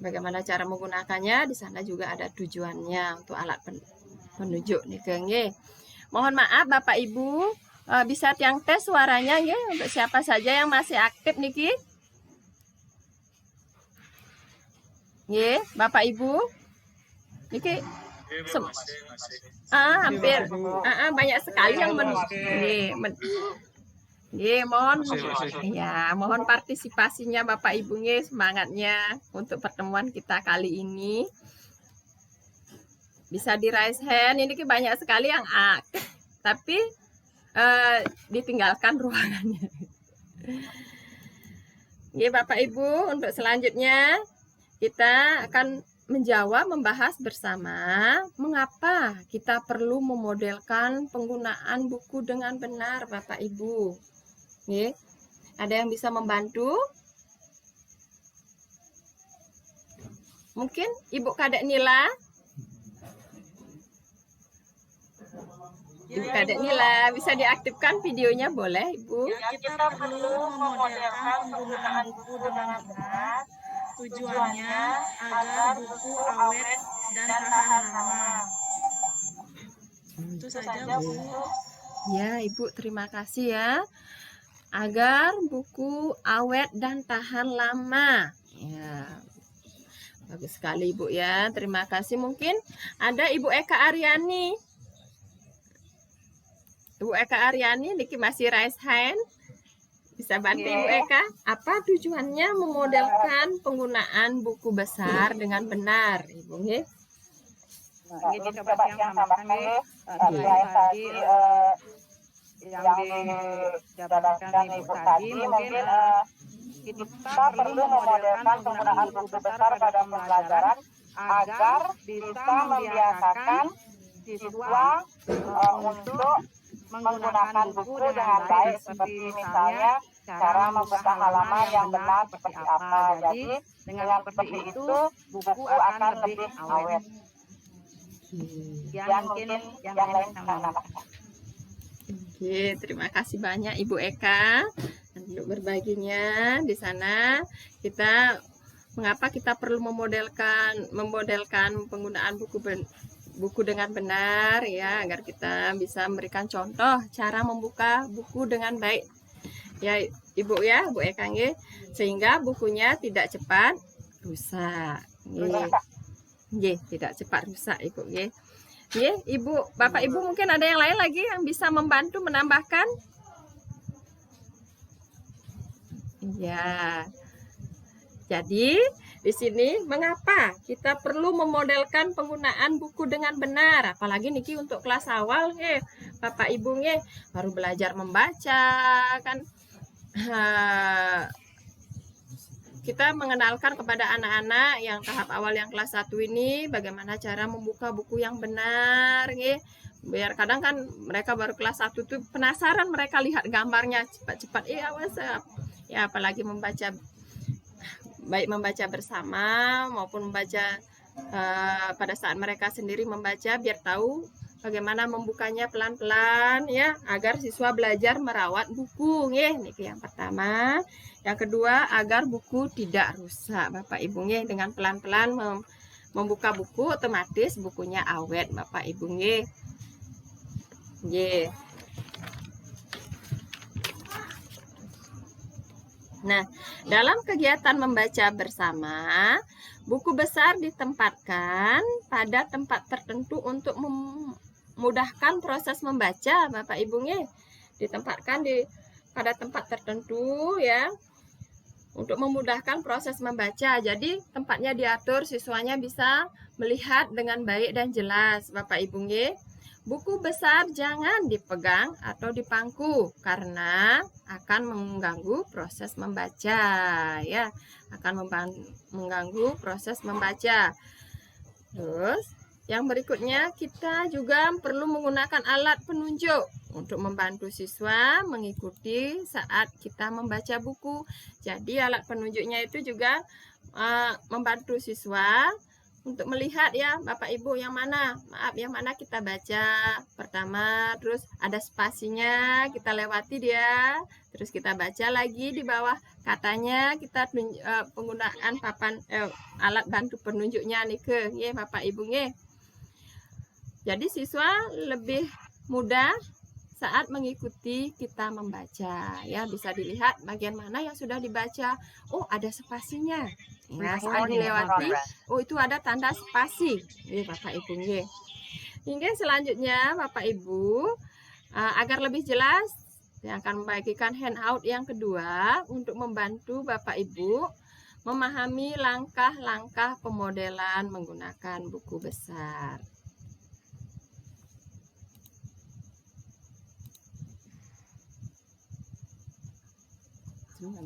bagaimana cara menggunakannya, di sana juga ada tujuannya untuk alat penunjuk nih nggih. Mohon maaf Bapak Ibu, bisa tiang tes suaranya nggih untuk siapa saja yang masih aktif niki. Nggih, Bapak Ibu. Niki hampir banyak sekali yang mohon partisipasinya Bapak Ibu nggih, semangatnya untuk pertemuan kita kali ini. Bisa di raise hand, ini banyak sekali yang aktif tapi ditinggalkan ruangannya. Nggih Bapak Ibu, untuk selanjutnya kita akan membahas bersama mengapa kita perlu memodelkan penggunaan buku dengan benar Bapak Ibu. Nih, ada yang bisa membantu? Mungkin Ibu Kadek Nila? Ibu Kadek Nila, bisa diaktifkan videonya boleh Ibu? Ya, kita perlu memodelkan penggunaan buku dengan benar. Tujuannya agar buku awet dan tahan lama. Itu saja Bu. Ya Ibu, terima kasih ya. Agar buku awet dan tahan lama. Ya, bagus sekali Ibu ya. Terima kasih. Mungkin ada Ibu Eka Aryani. Ibu Eka Aryani, niki masih raise hand. Bisa bantu Ibu Eka, apa tujuannya memodelkan penggunaan buku besar dengan benar, Ibu nggih? Jadi coba yang tambahkan nih tadi yang dijabarkan Ibu tadi, mungkin kita perlu memodelkan penggunaan buku besar pada pembelajaran agar bisa membiasakan siswa untuk menggunakan buku dengan baik, seperti misalnya cara membuka halaman yang benar seperti apa. Jadi dengan seperti itu buku akan lebih awet. Yang mungkin yang lain tambahkan. Oke, terima kasih banyak Ibu Eka untuk berbaginya di sana. Mengapa kita perlu memodelkan penggunaan buku dengan benar ya, agar kita bisa memberikan contoh cara membuka buku dengan baik ya Ibu ya, Bu Eka nggih, sehingga bukunya tidak cepat rusak nggih, tidak cepat rusak Ibu nggih. Nggih, Ibu, Bapak Ibu mungkin ada yang lain lagi yang bisa membantu menambahkan? Ya. Jadi di sini mengapa kita perlu memodelkan penggunaan buku dengan benar, apalagi niki untuk kelas awal nggih, Bapak Ibu nggih, baru belajar membaca kan. Kita mengenalkan kepada anak-anak yang tahap awal yang kelas 1 ini bagaimana cara membuka buku yang benar nggih. Biar kadang kan mereka baru kelas 1 tuh penasaran, mereka lihat gambarnya cepat-cepat awas ya, apalagi membaca, baik membaca bersama maupun membaca pada saat mereka sendiri membaca, biar tahu bagaimana membukanya pelan-pelan ya, agar siswa belajar merawat buku nggih. Niki yang pertama. Yang kedua, agar buku tidak rusak Bapak Ibu nggih, dengan pelan-pelan membuka buku, otomatis bukunya awet Bapak Ibu nggih. Nggih. Nah, dalam kegiatan membaca bersama, buku besar ditempatkan pada tempat tertentu untuk memudahkan proses membaca, Bapak Ibu nggih. Ditempatkan pada tempat tertentu ya, untuk memudahkan proses membaca. Jadi tempatnya diatur, siswanya bisa melihat dengan baik dan jelas, Bapak Ibu nggih. Buku besar jangan dipegang atau dipangku karena akan mengganggu proses membaca ya, akan mengganggu proses membaca. Terus yang berikutnya, kita juga perlu menggunakan alat penunjuk untuk membantu siswa mengikuti saat kita membaca buku. Jadi alat penunjuknya itu juga membantu siswa untuk melihat ya Bapak Ibu yang mana, yang mana kita baca pertama, terus ada spasinya, kita lewati dia, terus kita baca lagi di bawah katanya, kita penggunaan alat bantu penunjuknya nih ke ya Bapak Ibu nggih. Jadi siswa lebih mudah saat mengikuti kita membaca ya, bisa dilihat bagian mana yang sudah dibaca. Oh, ada spasinya. Nah, saat dilewati, oh itu ada tanda spasi. Bapak Ibu nggih. Hingga selanjutnya Bapak Ibu, agar lebih jelas, saya akan membagikan handout yang kedua untuk membantu Bapak Ibu memahami langkah-langkah pemodelan menggunakan buku besar. Ini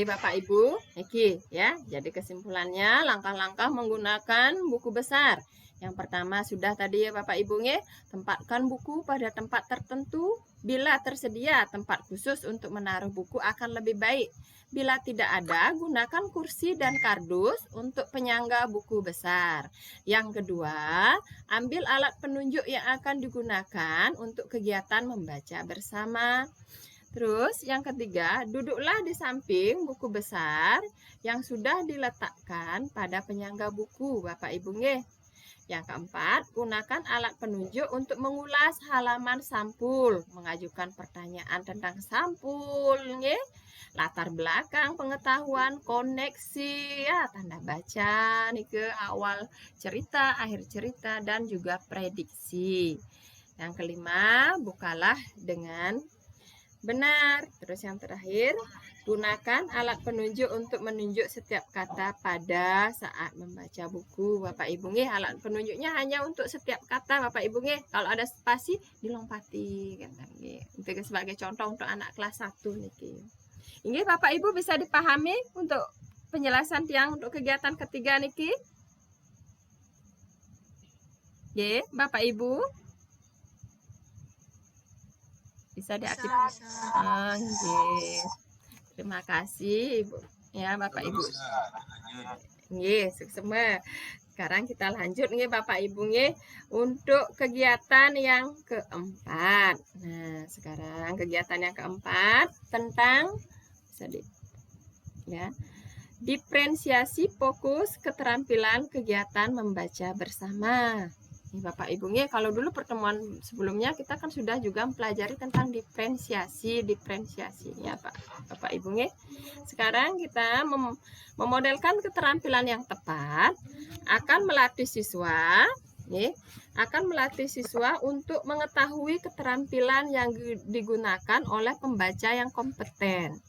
Bapak Ibu, iki ya. Jadi kesimpulannya, langkah-langkah menggunakan buku besar. Yang pertama sudah tadi ya Bapak Ibu nggih, tempatkan buku pada tempat tertentu. Bila tersedia tempat khusus untuk menaruh buku akan lebih baik. Bila tidak ada, gunakan kursi dan kardus untuk penyangga buku besar. Yang kedua, ambil alat penunjuk yang akan digunakan untuk kegiatan membaca bersama. Terus yang ketiga, duduklah di samping buku besar yang sudah diletakkan pada penyangga buku Bapak Ibu nggih. Yang keempat, gunakan alat penunjuk untuk mengulas halaman sampul, mengajukan pertanyaan tentang sampul nggih. Latar belakang pengetahuan, koneksi ya, tanda baca nih ke awal cerita, akhir cerita, dan juga prediksi. Yang kelima, bukalah dengan benar. Terus yang terakhir, gunakan alat penunjuk untuk menunjuk setiap kata pada saat membaca buku Bapak Ibu nggih. Alat penunjuknya hanya untuk setiap kata Bapak Ibu nggih. Kalau ada spasi dilompati kan nggih. Itu sebagai contoh untuk anak kelas 1 niki. Ini Bapak Ibu bisa dipahami untuk penjelasan yang untuk kegiatan ketiga niki. Nggih, Bapak Ibu. Bisa diaktifkan. Nggih. Terima kasih Ibu. Ya, Bapak Ibu. Nggih, sukses. Sekarang kita lanjut nggih Bapak Ibu nggih untuk kegiatan yang keempat. Nah, sekarang kegiatan yang keempat tentang ya, diferensiasi fokus keterampilan kegiatan membaca bersama. Nih Bapak Ibu nggih, kalau dulu pertemuan sebelumnya kita kan sudah juga mempelajari tentang diferensiasinya Bapak Ibu nggih. Sekarang kita memodelkan keterampilan yang tepat akan melatih siswa untuk mengetahui keterampilan yang digunakan oleh pembaca yang kompeten.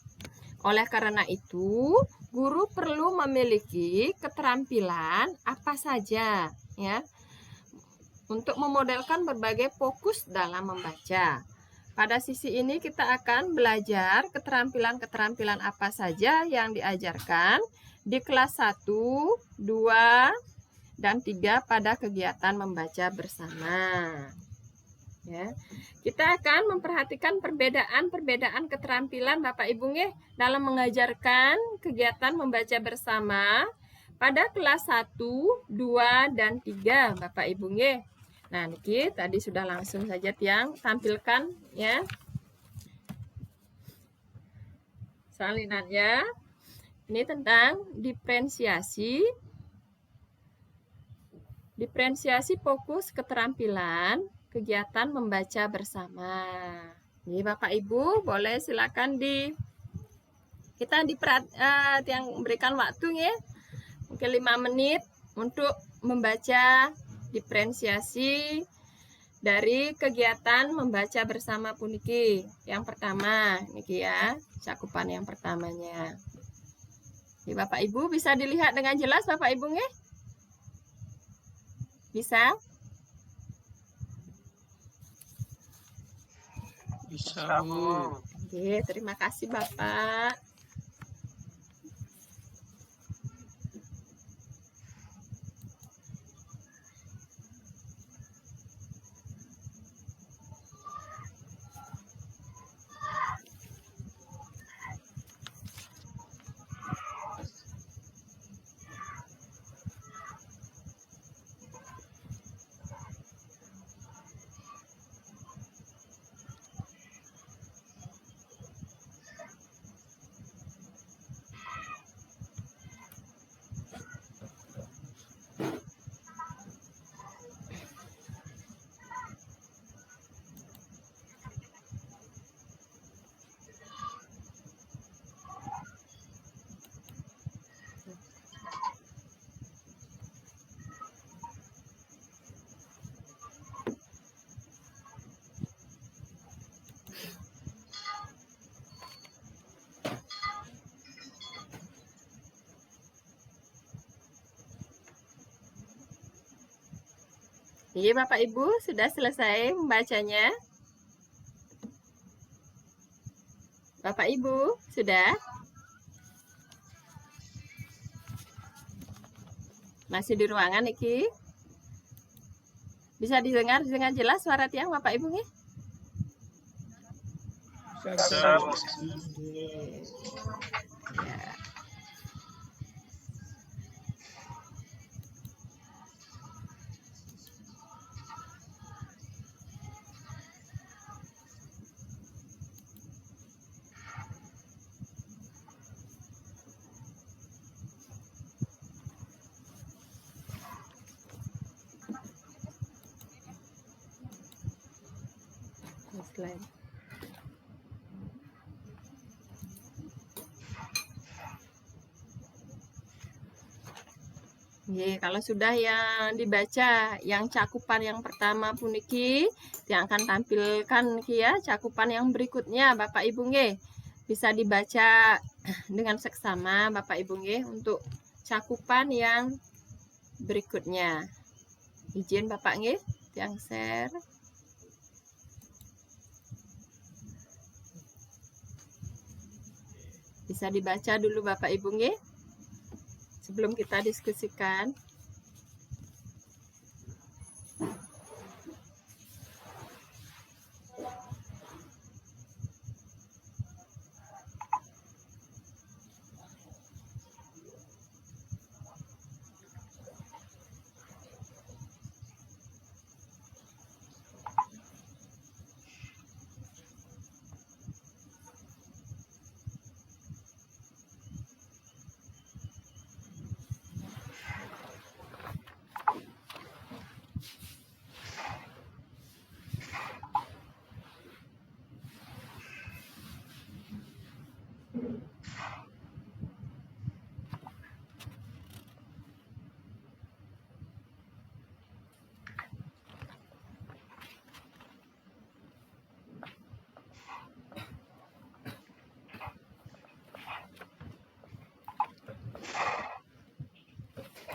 Oleh karena itu, guru perlu memiliki keterampilan apa saja ya untuk memodelkan berbagai fokus dalam membaca. Pada sisi ini kita akan belajar keterampilan-keterampilan apa saja yang diajarkan di kelas 1, 2, dan 3 pada kegiatan membaca bersama. Ya. Kita akan memperhatikan perbedaan-perbedaan keterampilan Bapak Ibu nggih dalam mengajarkan kegiatan membaca bersama pada kelas 1, 2, dan 3 Bapak Ibu nggih. Nah, niki tadi sudah langsung saja Tiang tampilkan ya. Salinannya ini tentang diferensiasi fokus keterampilan kegiatan membaca bersama. Ini Bapak Ibu boleh silakan yang berikan waktu ya. Mungkin 5 menit untuk membaca diferensiasi dari kegiatan membaca bersama puniki. Yang pertama, niki ya, cakupan yang pertamanya. Ini Bapak Ibu bisa dilihat dengan jelas Bapak Ibu nggih? Bisa? Bisa, Bu. Oke, terima kasih Bapak. Iya Bapak Ibu sudah selesai membacanya? Bapak Ibu sudah? Masih di ruangan iki? Bisa didengar dengan jelas suara Tiang Bapak Ibu nih? Ya. Slide. Kalau sudah yang dibaca yang cakupan yang pertama puniki yang akan tampilkan ya cakupan yang berikutnya Bapak Ibu nggih. Bisa dibaca dengan seksama Bapak Ibu nggih untuk cakupan yang berikutnya. Izin Bapak nggih yang share. Bisa dibaca dulu Bapak Ibu nggih sebelum kita diskusikan.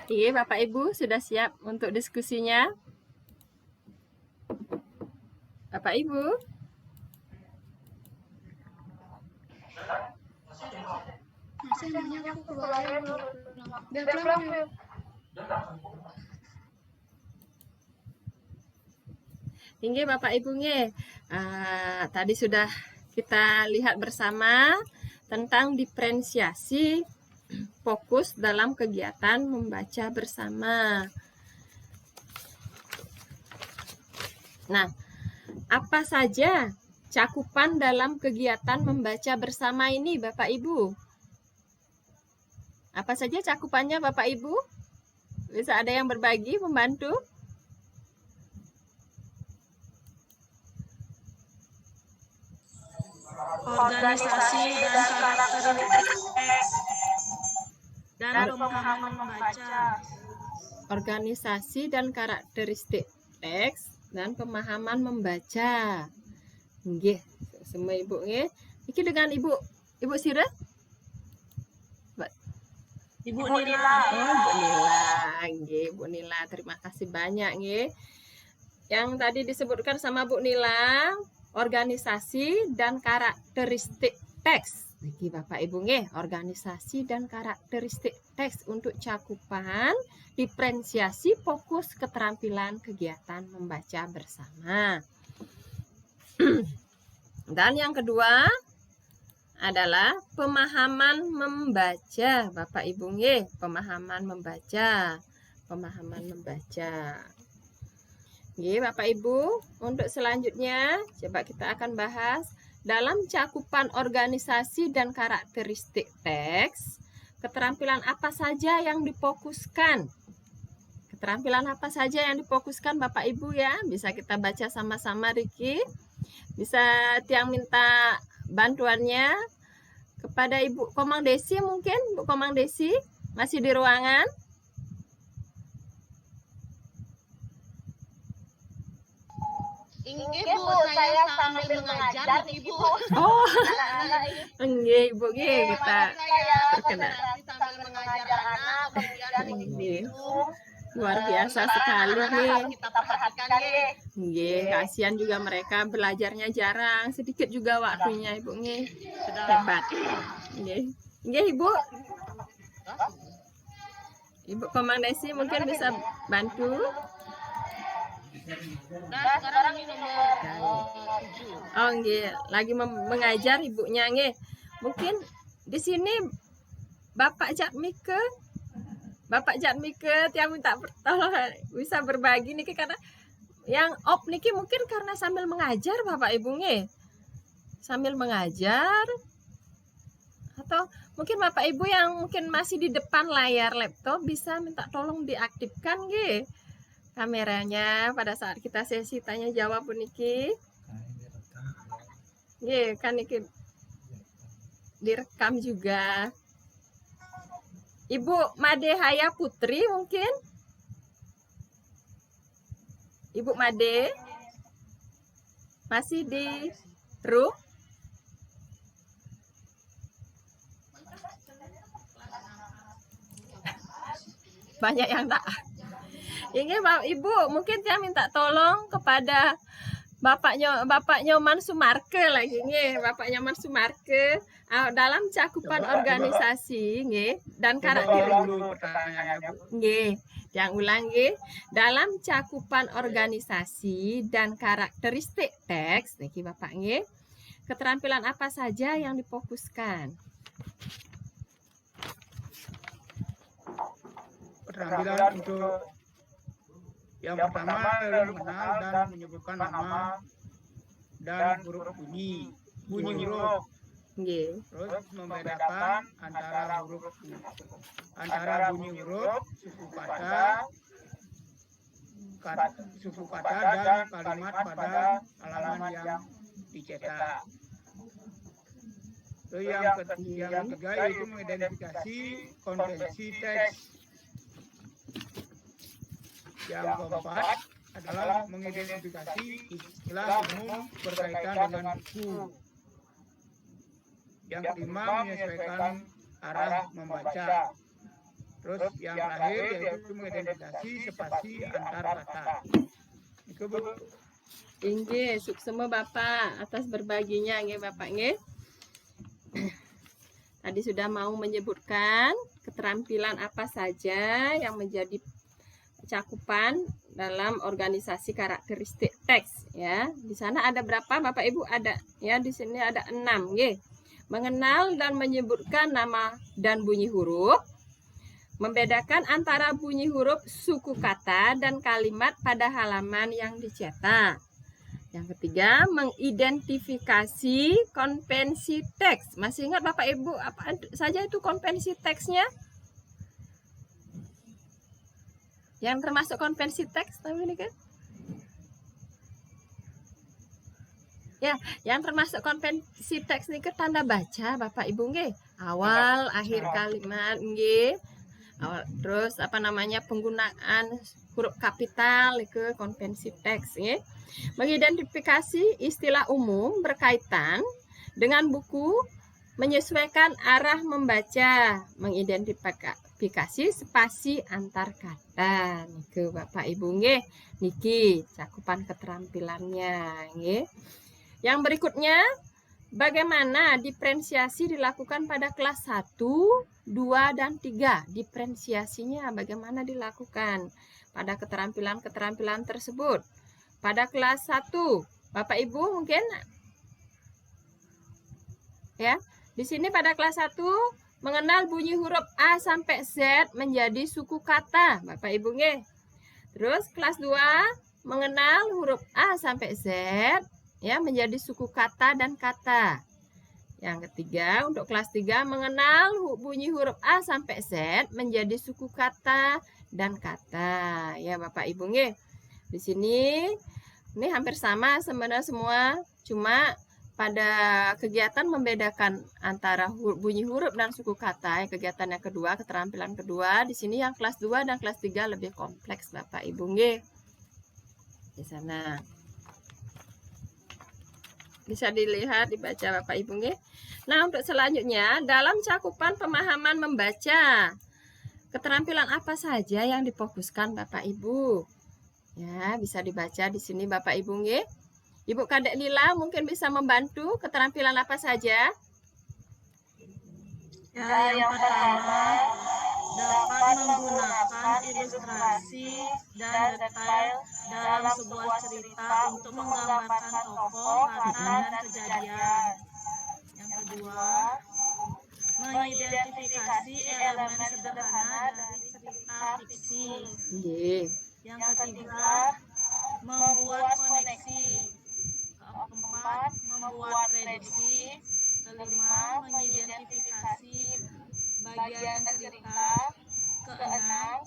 Oke, Bapak Ibu sudah siap untuk diskusinya? Bapak Ibu? Inggih Bapak Ibu nggih. Tadi sudah kita lihat bersama tentang diferensiasi fokus dalam kegiatan membaca bersama. Nah, apa saja cakupan dalam kegiatan membaca bersama ini Bapak Ibu? Apa saja cakupannya Bapak Ibu? Bisa ada yang berbagi, membantu? Organisasi dan karakteristik teks dan pemahaman membaca. Organisasi dan karakteristik teks dan pemahaman membaca. Nggih, semua Ibu nggih. Iki dengan Ibu Sira? Ibu Nila. Oh, Ibu Nila. Nggih, Bu Nila. Terima kasih banyak nggih. Yang tadi disebutkan sama Bu Nila, organisasi dan karakteristik teks. Niki Bapak Ibu nggih, organisasi dan karakteristik teks untuk cakupan diferensiasi fokus keterampilan kegiatan membaca bersama. Dan yang kedua adalah pemahaman membaca, Bapak Ibu nggih, pemahaman membaca. Nggih, Bapak Ibu, untuk selanjutnya coba kita akan bahas dalam cakupan organisasi dan karakteristik teks, keterampilan apa saja yang difokuskan? Keterampilan apa saja yang difokuskan Bapak Ibu ya? Bisa kita baca sama-sama Riki. Bisa Tiang minta bantuannya kepada Ibu Komang Desi mungkin? Bu Komang Desi masih di ruangan? Inggih Bu, saya sambil mengajar Ibu. Oh, enggih Ibu nggih kita terkenal. Sambil mengajar anak, kemudian Luar biasa sekali nih. kita perhatikan nggih. Nggih, kasihan juga mereka belajarnya jarang, sedikit juga waktunya Ibu nggih. Hebat. Nggih. Nggih Ibu. Ibu Komang Desi mungkin bisa bantu. Nah, sekarang ini nomor 7. Oh nggih, lagi mengajar ibunya nggih. Mungkin di sini Bapak Jatmike Tiang minta tolong bisa berbagi niki karena yang op niki mungkin karena sambil mengajar Bapak Ibu nggih. Sambil mengajar atau mungkin Bapak Ibu yang mungkin masih di depan layar laptop bisa minta tolong diaktifkan nggih kameranya pada saat kita sesi tanya jawab niki. Nggih, kan niki direkam juga. Ibu Made Haya Putri mungkin? Ibu Made masih di room? Banyak yang tak. Ini Ibu mungkin saya minta tolong kepada Bapak Nyoman Sumarke lagi nggih, Bapak Nyoman Sumarke dalam cakupan organisasi nggih dan karakteristik. Nggih, yang ulang nggih, dalam cakupan organisasi dan karakteristik teks niki Bapak nggih. Keterampilan apa saja yang difokuskan? Keterampilan untuk yang pertama adalah mengenal dan menyebutkan nama dan huruf bunyi huruf. Nggih. Terus membedakan antara bunyi huruf, suku kata dan kalimat pada halaman yang dicetak. Lalu yang ketiga yaitu mengidentifikasi konvensi teks. Yang keempat adalah mengidentifikasi istilah umum berkaitan dengan buku. Yang kelima menyesuaikan arah membaca. Terus yang terakhir yaitu mengidentifikasi spasi antar kata. Itu Bu. Inggih, semua Bapak atas berbaginya nggih Bapak nggih. Tadi sudah mau menyebutkan keterampilan apa saja yang menjadi cakupan dalam organisasi karakteristik teks ya. Di sana ada berapa Bapak Ibu? Ada ya, di sini ada 6 nggih. Mengenal dan menyebutkan nama dan bunyi huruf, membedakan antara bunyi huruf, suku kata, dan kalimat pada halaman yang dicetak. Yang ketiga, mengidentifikasi konvensi teks. Masih ingat Bapak Ibu apa saja itu konvensi teksnya? Yang termasuk konvensi teks tahu ini kan? Ya, yang termasuk konvensi teks ini kan tanda baca Bapak Ibu nggih. Awal, akhir kalimat nggih. Terus apa namanya, penggunaan huruf kapital ke konvensi teks nggih. Mengidentifikasi istilah umum berkaitan dengan buku, menyesuaikan arah membaca, mengidentifikasi spasi antar kata. Niki Bapak Ibu nggih, niki cakupan keterampilannya nggih. Yang berikutnya, bagaimana diferensiasi dilakukan pada kelas 1, 2, dan 3. Diferensiasinya bagaimana dilakukan pada keterampilan-keterampilan tersebut. Pada kelas 1, Bapak Ibu mungkin ya, di sini pada kelas 1 mengenal bunyi huruf A sampai Z menjadi suku kata, Bapak Ibu nggih. Terus kelas 2 mengenal huruf A sampai Z ya menjadi suku kata dan kata. Yang ketiga, untuk kelas 3 mengenal bunyi huruf A sampai Z menjadi suku kata dan kata. Ya Bapak Ibu nggih. Di sini ini hampir sama sebenarnya semua, cuma pada kegiatan membedakan antara bunyi huruf dan suku kata. Kegiatan yang kedua, keterampilan kedua, di sini yang kelas 2 dan kelas 3 lebih kompleks Bapak Ibu nggih. Di sana bisa dilihat, dibaca Bapak Ibu nggih. Nah, untuk selanjutnya dalam cakupan pemahaman membaca, keterampilan apa saja yang difokuskan Bapak Ibu? Ya, bisa dibaca di sini Bapak Ibu nggih. Ibu Kadek Lila mungkin bisa membantu, keterampilan apa saja? Ya, yang pertama dapat menggunakan ilustrasi dan detail dalam sebuah cerita untuk menggambarkan tokoh, kata, dan kejadian. Yang kedua, mengidentifikasi elemen sederhana dari cerita fiksi. Yang ketiga, membuat koneksi. Keempat, membuat prediksi. Kelima, mengidentifikasi bagian cerita. Keenam,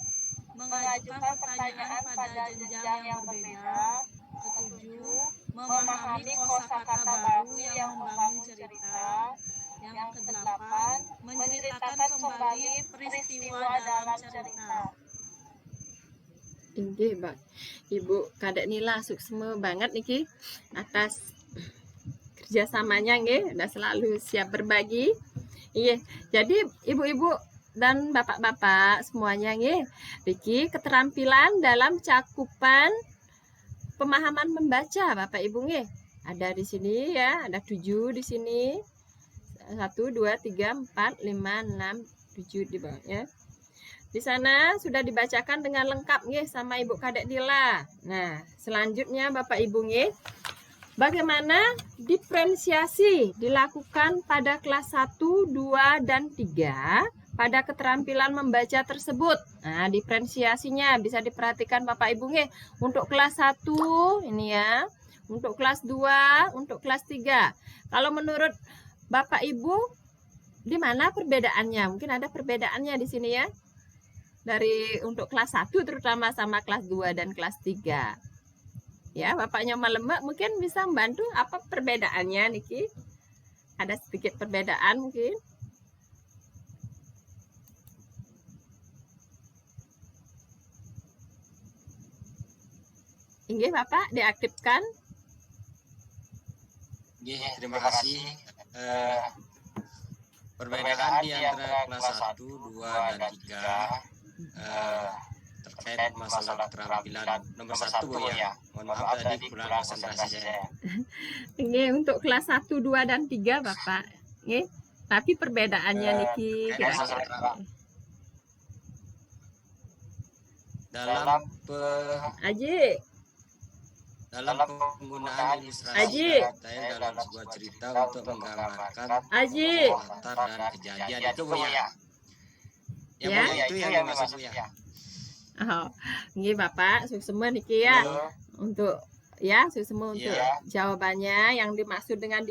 mengajukan pertanyaan pada jenjang yang berbeda. Ketujuh, memahami kosakata baru yang membangun cerita. Yang kedelapan, menceritakan kembali peristiwa dalam cerita. Ini Ibu Kadek Nila suksma banget niki atas kerjasamanya nggih, udah selalu siap berbagi. Iya, jadi ibu-ibu dan bapak-bapak semuanya nggih, niki keterampilan dalam cakupan pemahaman membaca Bapak Ibu nggih. Ada di sini ya, ada 7 di sini. 1 2 3 4 5 6 7 di bawahnya. Di sana sudah dibacakan dengan lengkap nggih sama Ibu Kadek Dila. Nah, selanjutnya Bapak Ibu nggih, bagaimana diferensiasi dilakukan pada kelas 1, 2, dan 3 pada keterampilan membaca tersebut. Nah, diferensiasinya bisa diperhatikan Bapak Ibu nggih. Untuk kelas 1 ini ya, untuk kelas 2, untuk kelas 3. Kalau menurut Bapak Ibu di mana perbedaannya? Mungkin ada perbedaannya di sini ya. Dari untuk kelas 1 terutama sama kelas 2 dan kelas 3. Ya, Bapaknya Malemak mungkin bisa membantu apa perbedaannya niki? Ada sedikit perbedaan mungkin. Inggih Bapak, diaktifkan. Terima kasih. Perbedaan di antara kelas 1, 2, dan 3 terkait masalah keterampilan nomor 1 Bu ya. Mohon maaf tadi kurang konsentrasi saya. Ini untuk kelas 1, 2, dan 3 Bapak. Nggih. Tapi perbedaannya niki kira-kira. dalam Aji, dalam penggunaan ilustrasi Aji. dan detail dalam sebuah cerita untuk menggambarkan Aji. latar dan kejadian itu Bu ya. Ya Ya. Bu, itu yang dimaksud Bu ya. Oh, ini Bapak suksema niki ya. Untuk ya suksema untuk jawabannya yang dimaksud dengan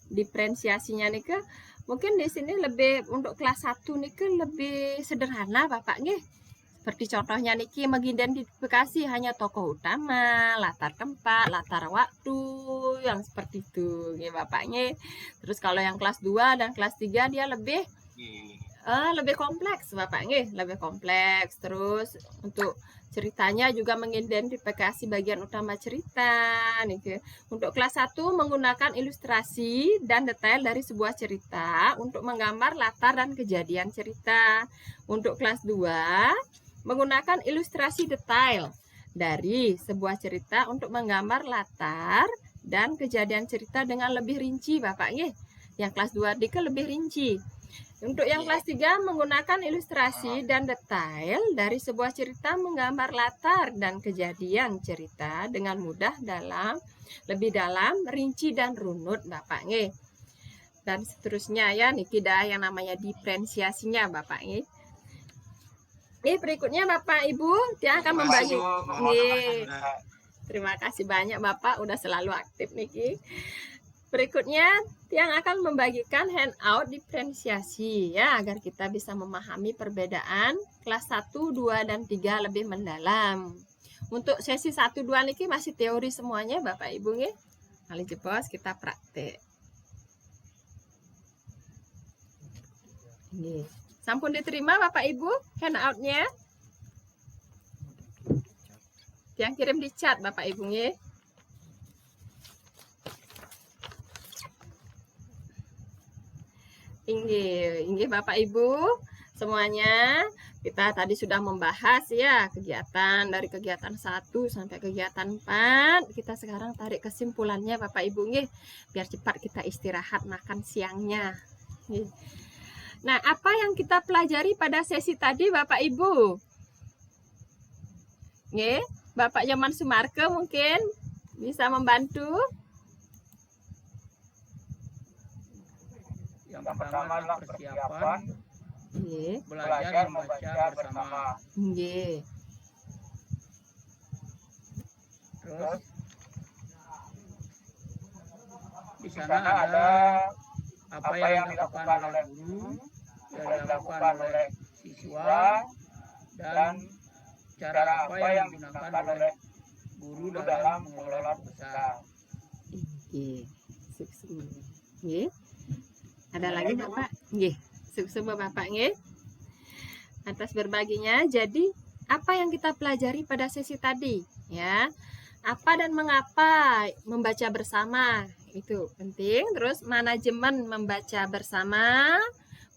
diferensiasinya nih ke mungkin di sini lebih untuk kelas 1 nih ke lebih sederhana Bapak nggih. Seperti contohnya niki mengidentifikasi hanya tokoh utama, latar tempat, latar waktu yang seperti itu nggih Bapak nggih. Terus kalau yang kelas 2 dan kelas 3 dia lebih kompleks Bapak nggih, lebih kompleks. Terus untuk ceritanya juga mengidentifikasi bagian utama cerita nih. Untuk kelas 1 menggunakan ilustrasi dan detail dari sebuah cerita untuk menggambar latar dan kejadian cerita. Untuk kelas 2 menggunakan ilustrasi detail dari sebuah cerita untuk menggambar latar dan kejadian cerita dengan lebih rinci Bapak nggih. Yang kelas 2 dike lebih rinci. Untuk yang kelas 3 menggunakan ilustrasi dan detail dari sebuah cerita menggambar latar dan kejadian cerita dengan mudah lebih dalam, rinci dan runut Bapak nggih. Dan seterusnya ya niki dah yang namanya diferensiasinya Bapak nggih. Nih berikutnya Bapak Ibu dia akan membagi. Nih. Terima kasih banyak Bapak udah selalu aktif niki. Berikutnya yang akan membagikan handout diferensiasi ya agar kita bisa memahami perbedaan kelas 1, 2 dan 3 lebih mendalam. Untuk sesi 1 2 niki masih teori semuanya Bapak Ibu nggih. Kali jebos kita praktek. Nggih. Sampun diterima Bapak Ibu handout-nya? Yang kirim di chat Bapak Ibu nggih. Inggih Bapak Ibu semuanya kita tadi sudah membahas ya kegiatan dari kegiatan 1 sampai kegiatan 4. Kita sekarang tarik kesimpulannya Bapak Ibu nggih biar cepat kita istirahat makan siangnya. Nggih. Nah, apa yang kita pelajari pada sesi tadi Bapak Ibu? Nggih, Bapak Nyoman Sumarke mungkin bisa membantu. Yang pertama adalah persiapan belajar membaca bersama. Nggih. Terus di sana ada apa yang dilakukan oleh guru, yang dilakukan oleh siswa, dan cara apa yang digunakan oleh guru dalam mengelola besar. Nggih. Ada lagi Bapak? Nggih. Sukses Bapak nggih. Atas berbaginya. Jadi apa yang kita pelajari pada sesi tadi ya? Apa dan mengapa membaca bersama itu penting. Terus manajemen membaca bersama,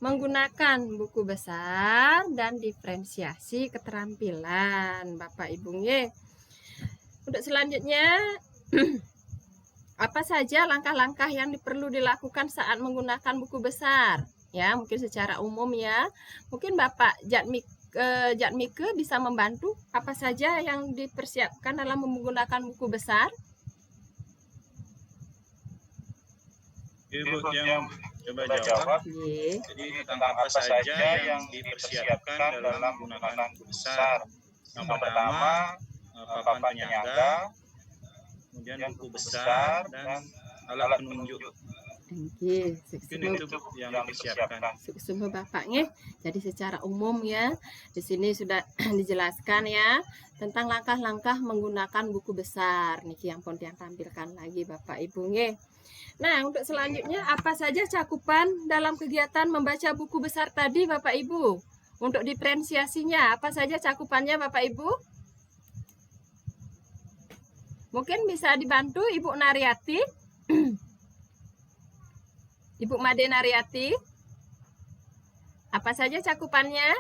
menggunakan buku besar dan diferensiasi keterampilan Bapak Ibu nggih. Untuk selanjutnya apa saja langkah-langkah yang perlu dilakukan saat menggunakan buku besar? Ya, mungkin secara umum ya. Mungkin Bapak Jatmike bisa membantu apa saja yang dipersiapkan dalam menggunakan buku besar? Ibu yang coba jawab. Jadi tentang apa saja yang dipersiapkan dalam menggunakan buku besar. Yang pertama papan penyangga, kemudian buku besar dan alat penunjuk. Mungkin itu yang dipersiapkan. Semua Bapaknya. Jadi secara umum ya, di sini sudah dijelaskan ya tentang langkah-langkah menggunakan buku besar. Niki yang pun yang tampilkan lagi Bapak Ibu nggih. Nah, untuk selanjutnya apa saja cakupan dalam kegiatan membaca buku besar tadi Bapak Ibu? Untuk diferensiasinya apa saja cakupannya Bapak Ibu? Mungkin bisa dibantu Ibu Naryati. Ibu Made Naryati. Apa saja cakupannya?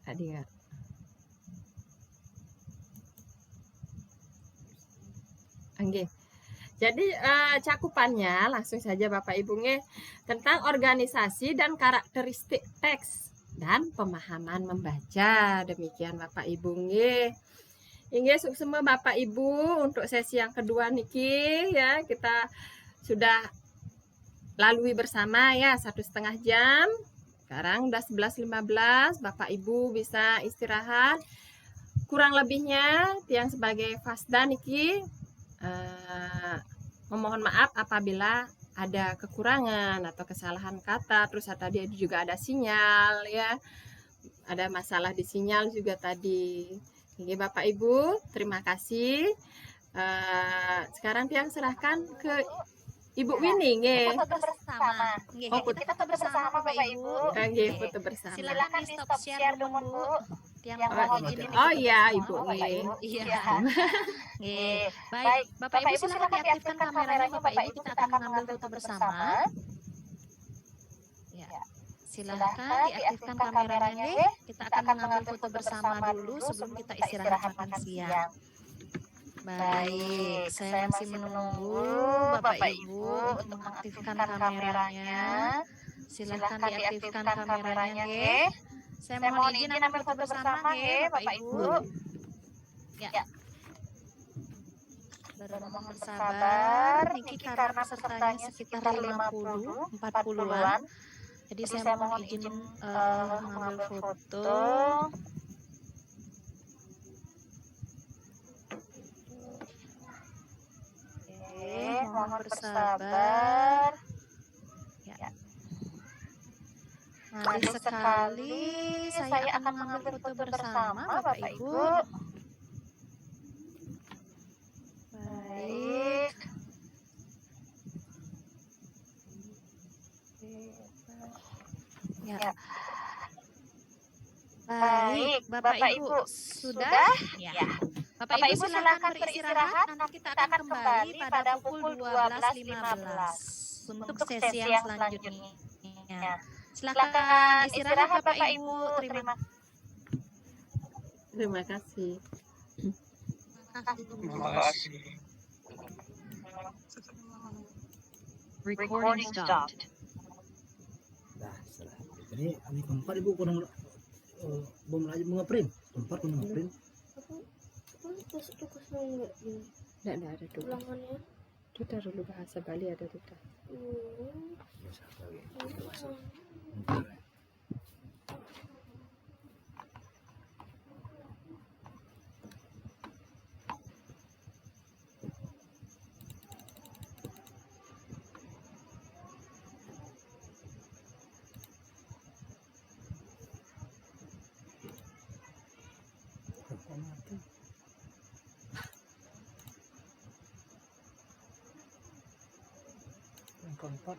Adik. Nggih. Jadi cakupannya langsung saja Bapak Ibu nge, tentang organisasi dan karakteristik teks dan pemahaman membaca. Demikian Bapak Ibu nge. Inge semua Bapak Ibu untuk sesi yang kedua niki ya, kita sudah lalui bersama ya 1,5 jam. Sekarang udah 11.15, Bapak Ibu bisa istirahat. Kurang lebihnya tiang sebagai fasda niki memohon maaf apabila ada kekurangan atau kesalahan kata, terus tadi juga ada sinyal ya, ada masalah di sinyal juga tadi. Oke Bapak Ibu, terima kasih. Sekarang tiang serahkan ke Ibu Winnie nge. Foto bersama. Kita foto bersama Bapak Ibu. Oke, foto bersama. Silakan di stop share dulu Bu. Yang mohon izin Oh iya Ibu nge. Iya. Baik, Bapak Ibu silakan diaktifkan kameranya Bapak Ibu, kita akan mengambil foto bersama. Ya. Silakan diaktifkan kameranya. Kita akan mengambil foto bersama dulu sebelum kita istirahat makan siang. Baik, saya masih menunggu Bapak Ibu untuk mengaktifkan kameranya. Silakan diaktifkan kameranya, nge. Saya mohon izin ambil foto bersama, nge, Bapak Ibu. Ya. Mohon bersabar, Niki karena pesertanya sekitar 50, 40-an. Jadi saya mohon izin mengambil foto. Mohon bersabar. Ya. Mari sekali saya akan mengambil foto bersama Bapak Ibu. Baik. Ya. Baik, Bapak Ibu sudah? Ya. Bapak Ibu silakan beristirahat, nanti kita akan kembali pada pukul 12.15 untuk sesi yang selanjutnya. Silakan istirahat Bapak Ibu. Terima kasih. Terima kasih. Recording stopped. Dah, salah. Ini kami keempat ibu kurang bom lagi mengeprint. Keempat kurang ngeprint. Enggak ada tuh. Duta dulu bahasa Bali ada duta. Biasa lagi. Keempat